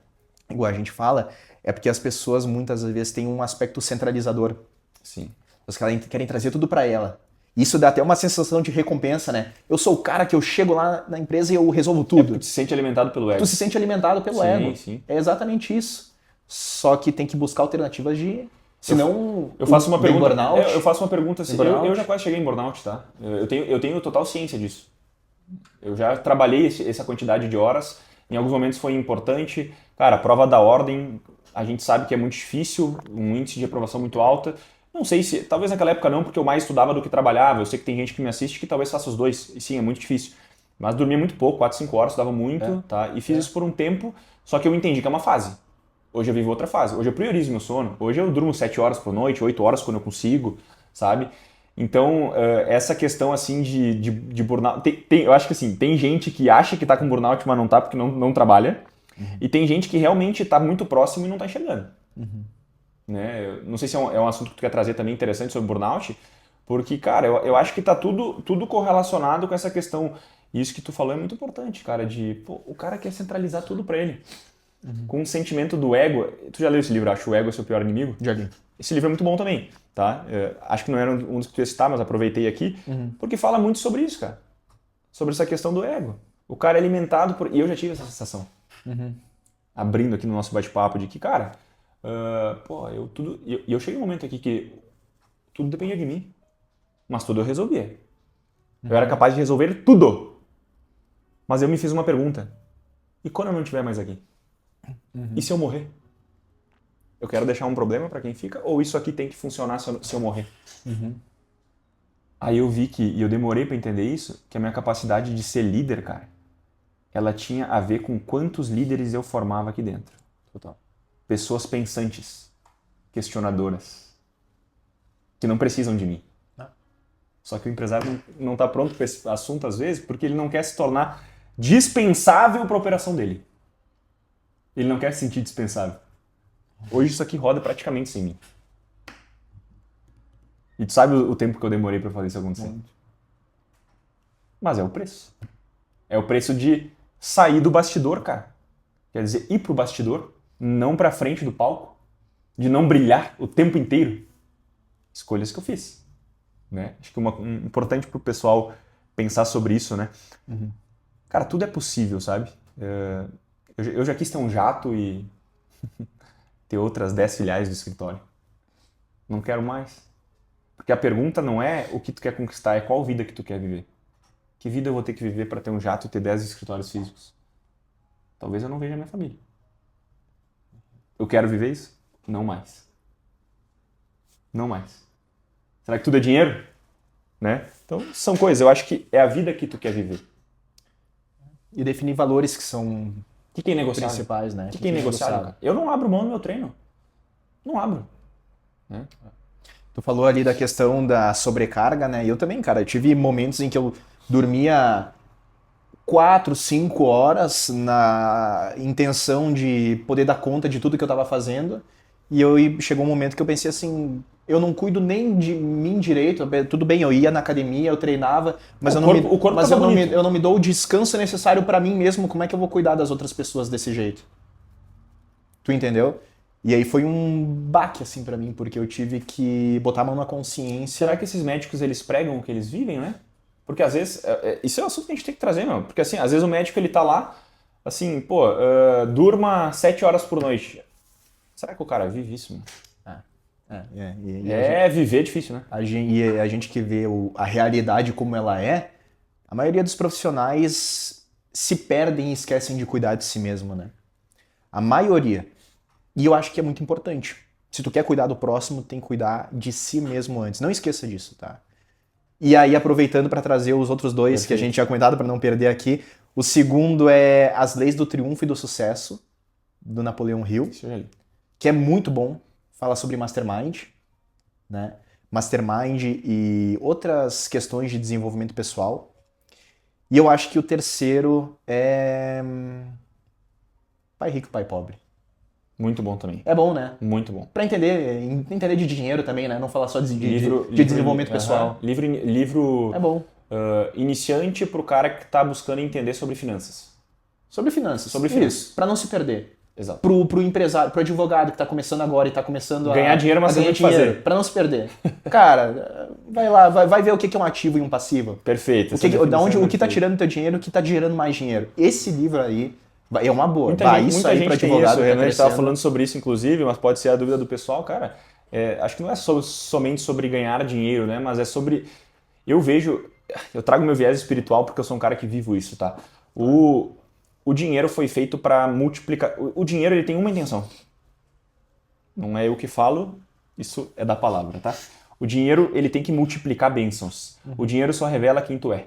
Igual a gente fala, é porque as pessoas muitas vezes têm um aspecto centralizador. Sim. Elas querem trazer tudo para ela. Isso dá até uma sensação de recompensa, né? Eu sou o cara que eu chego lá na empresa e eu resolvo tudo. Tu se sente alimentado pelo ego. Tu se sente alimentado pelo Sim, ego. sim. É exatamente isso. Só que tem que buscar alternativas de... Senão, Eu faço uma vem pergunta. burnout. Eu faço uma pergunta assim. Burnout. Eu já quase cheguei em burnout, tá? Eu tenho total ciência disso. Eu já trabalhei essa quantidade de horas. Em alguns momentos foi importante. Cara, a prova da ordem, a gente sabe que é muito difícil, um índice de aprovação muito alta. Não sei se, talvez naquela época não, porque eu mais estudava do que trabalhava. Eu sei que tem gente que me assiste que talvez faça os dois. E sim, é muito difícil. Mas dormia muito pouco, 4, 5 horas, estudava muito, tá? E fiz isso por um tempo, só que eu entendi que é uma fase. Hoje eu vivo outra fase. Hoje eu priorizo meu sono. Hoje eu durmo 7 horas por noite, 8 horas quando eu consigo, sabe? Então, essa questão assim de burnout... eu acho que assim, tem gente que acha que tá com burnout, mas não tá porque não trabalha. E tem gente que realmente tá muito próximo e não tá enxergando. Né? Eu não sei se é um assunto que tu quer trazer também interessante sobre burnout, porque, cara, eu acho que tá tudo correlacionado com essa questão. E isso que tu falou é muito importante, cara, de pô, o cara quer centralizar tudo pra ele. Com um sentimento do ego. Tu já leu esse livro, acho, O Ego é Seu Pior Inimigo? Já li. Esse livro é muito bom também, tá? Acho que não era um dos que tu ia citar, mas aproveitei aqui, porque fala muito sobre isso, cara. Sobre essa questão do ego. O cara é alimentado por... E eu já tive essa sensação. Abrindo aqui no nosso bate-papo de que, cara, pô, eu cheguei um momento aqui que tudo dependia de mim, mas tudo eu resolvia. Eu era capaz de resolver tudo. Mas eu me fiz uma pergunta. E quando eu não estiver mais aqui? E se eu morrer? Eu quero deixar um problema para quem fica? Ou isso aqui tem que funcionar se eu morrer? Aí eu vi que, e eu demorei para entender isso, que a minha capacidade de ser líder, cara, ela tinha a ver com quantos líderes eu formava aqui dentro. Total. Pessoas pensantes, questionadoras, que não precisam de mim. Só que o empresário não tá pronto para esse assunto, às vezes, porque ele não quer se tornar dispensável para a operação dele. Ele não quer se sentir dispensável. Hoje isso aqui roda praticamente sem mim. E tu sabe o tempo que eu demorei para fazer isso acontecer? Mas é o preço. É o preço de sair do bastidor, cara. Quer dizer, ir pro bastidor, não pra frente do palco, de não brilhar o tempo inteiro. Escolhas que eu fiz. Né? Acho que importante pro pessoal pensar sobre isso, né? Cara, tudo é possível, sabe? Eu já quis ter um jato e ter outras 10 filiais do escritório. Não quero mais. Porque a pergunta não é o que tu quer conquistar, é qual vida que tu quer viver. Que vida eu vou ter que viver para ter um jato e ter 10 escritórios físicos? Talvez eu não veja a minha família. Eu quero viver isso? Não mais. Não mais. Será que tudo é dinheiro? Né? Então, são coisas. Eu acho que é a vida que tu quer viver. E definir valores que são O que é negociável? principais, né? O que é negociável? Cara? Eu não abro mão do meu treino. Não abro. Né? Tu falou ali da questão da sobrecarga, né? E eu também, cara, eu tive momentos em que eu dormia 4, 5 horas na intenção de poder dar conta de tudo que eu tava fazendo. E chegou um momento que eu pensei assim, eu não cuido nem de mim direito. Tudo bem, eu ia na academia, eu treinava, mas eu não me dou o descanso necessário pra mim mesmo. Como é que eu vou cuidar das outras pessoas desse jeito? Tu entendeu? E aí foi um baque, assim, pra mim, porque eu tive que botar a mão na consciência. Será que esses médicos, eles pregam o que eles vivem, né? Porque às vezes, isso é um assunto que a gente tem que trazer, meu. Porque assim, às vezes o médico, ele tá lá, assim, pô, durma 7 horas por noite. Será que o cara vive isso, mano? Viver é difícil, né? A gente que vê a realidade como ela é, a maioria dos profissionais se perdem e esquecem de cuidar de si mesmo, né? A maioria. E eu acho que é muito importante. Se tu quer cuidar do próximo, tem que cuidar de si mesmo antes. Não esqueça disso, tá? E aí, aproveitando para trazer os outros dois Perfeito. Que a gente tinha comentado para não perder aqui. O segundo é As Leis do Triunfo e do Sucesso, do Napoleão Hill, que é muito bom. Fala sobre Mastermind, né? Mastermind e outras questões de desenvolvimento pessoal. E eu acho que o terceiro é Pai Rico, Pai Pobre. Muito bom também. É bom, né? Muito bom. Pra entender de dinheiro também, né? Não falar só de desenvolvimento pessoal. Livro é bom. Iniciante pro cara que tá buscando entender sobre finanças. Sobre finanças. Isso, pra não se perder. Exato. Pro empresário, pro advogado que tá começando agora e tá começando ganhar dinheiro, mas ganhar dinheiro, fazer. Pra não se perder. Cara, vai lá, vai ver o que é um ativo e um passivo. Perfeito. O que tá tirando teu dinheiro, o que tá gerando mais dinheiro. Esse livro aí é uma boa. Muita gente pra advogado. A gente estava falando sobre isso, inclusive, mas pode ser a dúvida do pessoal, cara. Acho que não é somente sobre ganhar dinheiro, né? Mas é sobre... Eu trago meu viés espiritual porque eu sou um cara que vivo isso, tá? O dinheiro foi feito para multiplicar... O dinheiro, ele tem uma intenção. Não é eu que falo, isso é da palavra, tá? O dinheiro, ele tem que multiplicar bênçãos. O dinheiro só revela quem tu é.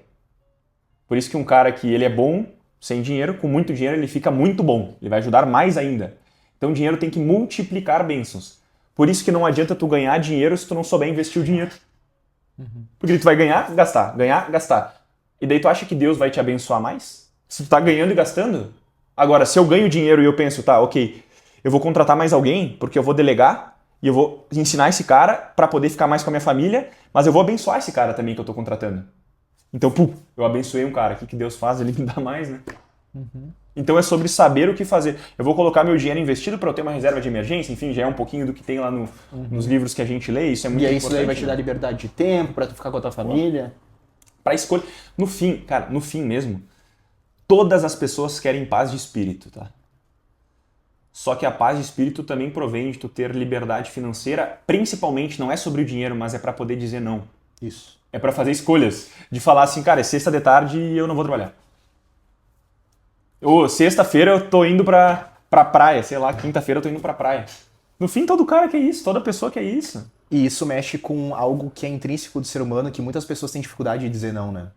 Por isso que um cara que ele é bom... Sem dinheiro, com muito dinheiro, ele fica muito bom. Ele vai ajudar mais ainda. Então o dinheiro tem que multiplicar bênçãos. Por isso que não adianta tu ganhar dinheiro se tu não souber investir o dinheiro. Porque tu vai ganhar, gastar. E daí tu acha que Deus vai te abençoar mais? Se tu tá ganhando e gastando? Agora, se eu ganho dinheiro e eu penso, tá, ok, eu vou contratar mais alguém, porque eu vou delegar e eu vou ensinar esse cara para poder ficar mais com a minha família, mas eu vou abençoar esse cara também que eu tô contratando. Então, eu abençoei um cara. O que Deus faz? Ele me dá mais, né? Então é sobre saber o que fazer. Eu vou colocar meu dinheiro investido para eu ter uma reserva de emergência, enfim, já é um pouquinho do que tem lá nos livros que a gente lê, isso é muito importante. E aí isso daí vai te dar liberdade de tempo para tu ficar com a tua família. Para escolher. No fim, cara, no fim mesmo, todas as pessoas querem paz de espírito, tá? Só que a paz de espírito também provém de tu ter liberdade financeira, principalmente não é sobre o dinheiro, mas é para poder dizer não. Isso. É para fazer escolhas. De falar assim, cara, é sexta de tarde e eu não vou trabalhar. Ou sexta-feira eu tô indo pra praia, sei lá, quinta-feira eu tô indo pra praia. No fim, todo cara quer isso, toda pessoa quer isso. E isso mexe com algo que é intrínseco do ser humano, que muitas pessoas têm dificuldade de dizer não, né?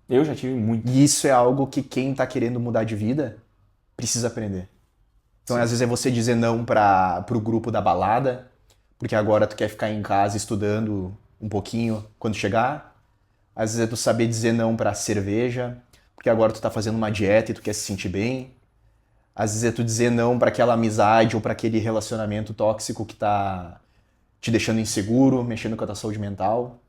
Eu já tive muito. E isso é algo que quem tá querendo mudar de vida precisa aprender. Então, às vezes é você dizer não pro grupo da balada, porque agora tu quer ficar em casa estudando um pouquinho quando chegar. Às vezes é tu saber dizer não pra cerveja, porque agora tu tá fazendo uma dieta e tu quer se sentir bem. Às vezes é tu dizer não pra aquela amizade ou pra aquele relacionamento tóxico que tá te deixando inseguro, mexendo com a tua saúde mental.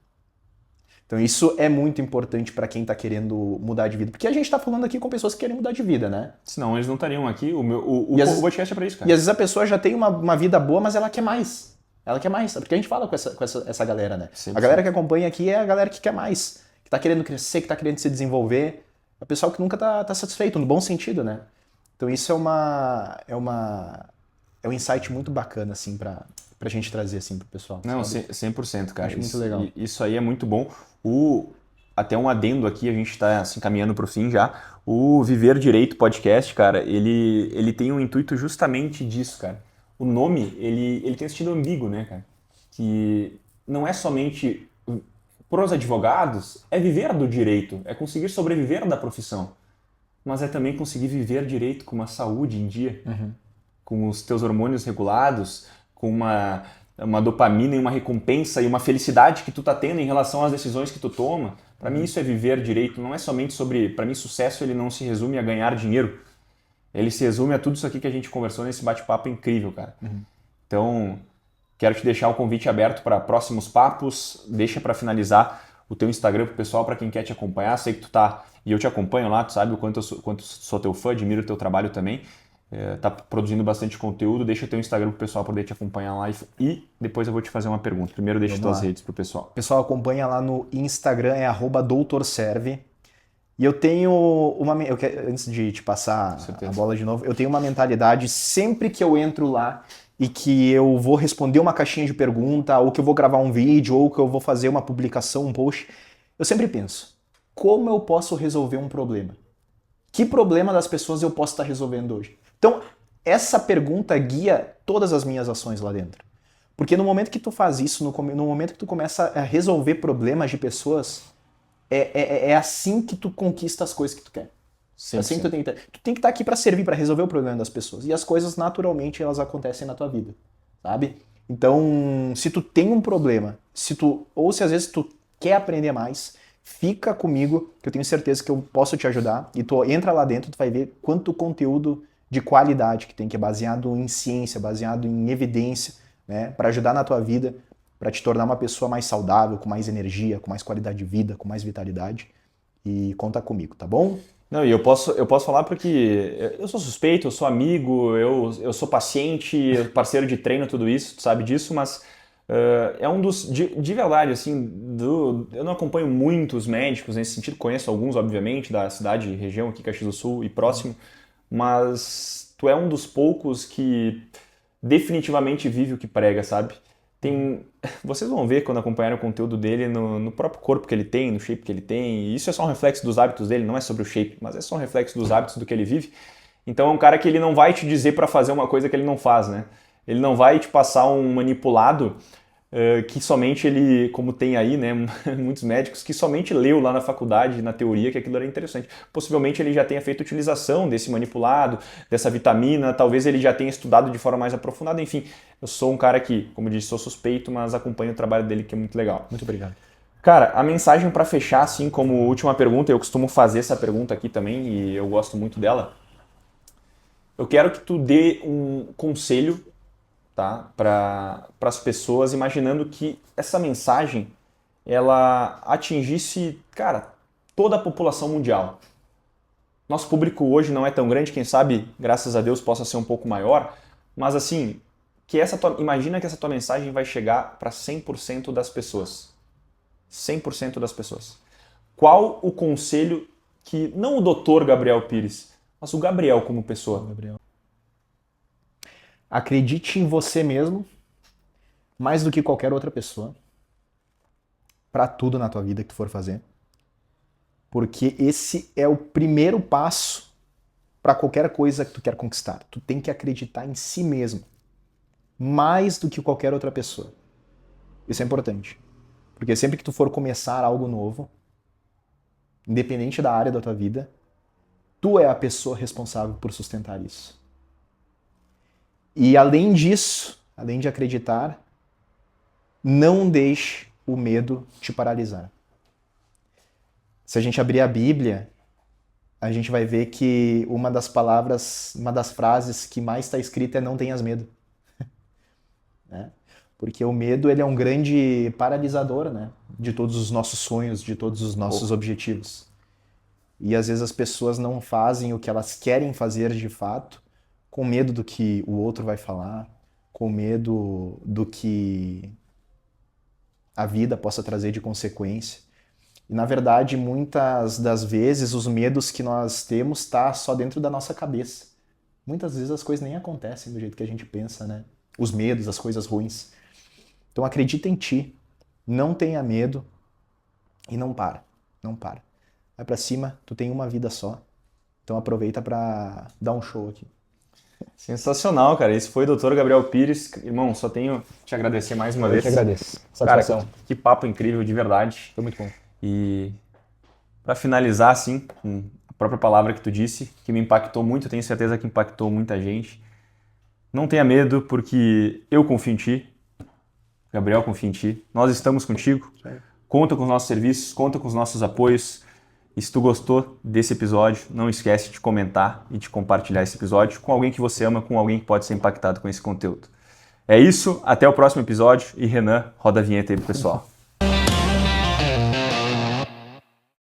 Então isso é muito importante pra quem tá querendo mudar de vida. Porque a gente tá falando aqui com pessoas que querem mudar de vida, né? Senão eles não estariam aqui. O E às vezes- podcast é pra isso, E cara. às vezes a pessoa já tem uma vida boa, mas ela quer mais. Ela quer mais. Porque a gente fala com essa galera, né? Sim, A galera sim. que acompanha aqui é a galera que quer mais. Que tá querendo crescer, que tá querendo se desenvolver. É o pessoal que nunca tá satisfeito, no bom sentido, né? Então isso é um insight muito bacana, assim, pra gente trazer, assim, pro pessoal. Não, sabe? 100%, cara. Acho muito Isso, legal. isso aí é muito bom. Até um adendo aqui, a gente está assim, caminhando para o fim já. O Viver Direito Podcast, cara, ele tem um intuito justamente disso, cara. O nome, ele tem esse sentido ambíguo, né, cara? Que não é somente pros advogados, é viver do direito, é conseguir sobreviver da profissão. Mas é também conseguir viver direito com uma saúde em dia, com os teus hormônios regulados, com uma dopamina e uma recompensa e uma felicidade que tu tá tendo em relação às decisões que tu toma. Para mim isso é viver direito, não é somente sobre... Para mim sucesso ele não se resume a ganhar dinheiro, ele se resume a tudo isso aqui que a gente conversou nesse bate-papo incrível, cara. Então, quero te deixar o convite aberto para próximos papos, deixa para finalizar o teu Instagram pro pessoal, para quem quer te acompanhar, sei que tu tá, e eu te acompanho lá, tu sabe o quanto sou teu fã, admiro o teu trabalho também. Tá produzindo bastante conteúdo, deixa teu Instagram pro pessoal poder te acompanhar lá e depois eu vou te fazer uma pergunta. Primeiro deixa tuas redes pro pessoal. O pessoal acompanha lá no Instagram, é @doutorserve. E eu tenho antes de te passar a bola de novo, eu tenho uma mentalidade sempre que eu entro lá e que eu vou responder uma caixinha de pergunta, ou que eu vou gravar um vídeo, ou que eu vou fazer uma publicação, um post, eu sempre penso, como eu posso resolver um problema? Que problema das pessoas eu posso estar resolvendo hoje? Então, essa pergunta guia todas as minhas ações lá dentro. Porque no momento que tu faz isso, no momento que tu começa a resolver problemas de pessoas, é assim que tu conquista as coisas que tu quer. É assim que tu tem que estar aqui para servir, para resolver o problema das pessoas. E as coisas, naturalmente, elas acontecem na tua vida, sabe? Então, se tu tem um problema, ou se às vezes tu quer aprender mais, fica comigo, que eu tenho certeza que eu posso te ajudar. E tu entra lá dentro, tu vai ver quanto conteúdo de qualidade que tem, que é baseado em ciência, baseado em evidência, né? Para ajudar na tua vida, para te tornar uma pessoa mais saudável, com mais energia, com mais qualidade de vida, com mais vitalidade. E conta comigo, tá bom? Não, e eu posso falar porque eu sou suspeito, eu sou amigo, eu sou paciente, parceiro de treino, tudo isso, tu sabe disso, mas é um dos, de verdade, assim, eu não acompanho muitos médicos nesse sentido, conheço alguns, obviamente, da cidade, região aqui, Caxias do Sul e próximo, mas tu é um dos poucos que definitivamente vive o que prega, sabe? Vocês vão ver quando acompanharem o conteúdo dele no próprio corpo que ele tem, no shape que ele tem, e isso é só um reflexo dos hábitos dele, não é sobre o shape, mas é só um reflexo dos hábitos do que ele vive. Então é um cara que ele não vai te dizer para fazer uma coisa que ele não faz, né? Ele não vai te passar um manipulado que somente ele, como tem aí, né, muitos médicos, que somente leu lá na faculdade, na teoria, que aquilo era interessante. Possivelmente ele já tenha feito utilização desse manipulado, dessa vitamina, talvez ele já tenha estudado de forma mais aprofundada, enfim. Eu sou um cara que, como eu disse, sou suspeito, mas acompanho o trabalho dele, que é muito legal. Muito obrigado. Cara, a mensagem para fechar, assim, como última pergunta, eu costumo fazer essa pergunta aqui também, e eu gosto muito dela. Eu quero que tu dê um conselho, tá, para as pessoas, imaginando que essa mensagem ela atingisse, cara, toda a população mundial. Nosso público hoje não é tão grande, quem sabe, graças a Deus, possa ser um pouco maior, mas assim, imagina que essa tua mensagem vai chegar para 100% das pessoas. 100% das pessoas. Qual o conselho que, não o doutor Gabriel Pires, mas o Gabriel como pessoa? Gabriel. Acredite em você mesmo, mais do que qualquer outra pessoa, para tudo na tua vida que tu for fazer. Porque esse é o primeiro passo para qualquer coisa que tu quer conquistar. Tu tem que acreditar em si mesmo, mais do que qualquer outra pessoa. Isso é importante. Porque sempre que tu for começar algo novo, independente da área da tua vida, tu é a pessoa responsável por sustentar isso. E além disso, além de acreditar, não deixe o medo te paralisar. Se a gente abrir a Bíblia, a gente vai ver que uma das palavras, uma das frases que mais está escrita é não tenhas medo. Né? Porque o medo, ele é um grande paralisador, né? De todos os nossos sonhos, de todos os nossos objetivos. E às vezes as pessoas não fazem o que elas querem fazer de fato, com medo do que o outro vai falar, com medo do que a vida possa trazer de consequência. E na verdade, muitas das vezes, os medos que nós temos tá só dentro da nossa cabeça. Muitas vezes as coisas nem acontecem do jeito que a gente pensa, né? Os medos, as coisas ruins. Então acredita em ti, não tenha medo e não para, não para. Vai pra cima, tu tem uma vida só. Então aproveita pra dar um show aqui. Sensacional, cara. Esse foi o Dr. Gabriel Pires. Irmão, só tenho te agradecer mais uma vez. Eu te agradeço. Cara, Satisfação. que papo incrível, de verdade. Foi muito bom. E para finalizar, assim, com a própria palavra que tu disse, que me impactou muito, eu tenho certeza que impactou muita gente. Não tenha medo, porque eu confio em ti. Gabriel confia em ti. Nós estamos contigo. Conta com os nossos serviços, conta com os nossos apoios. E se tu gostou desse episódio, não esquece de comentar e de compartilhar esse episódio com alguém que você ama, com alguém que pode ser impactado com esse conteúdo. É isso, até o próximo episódio e Renan, roda a vinheta aí pro pessoal.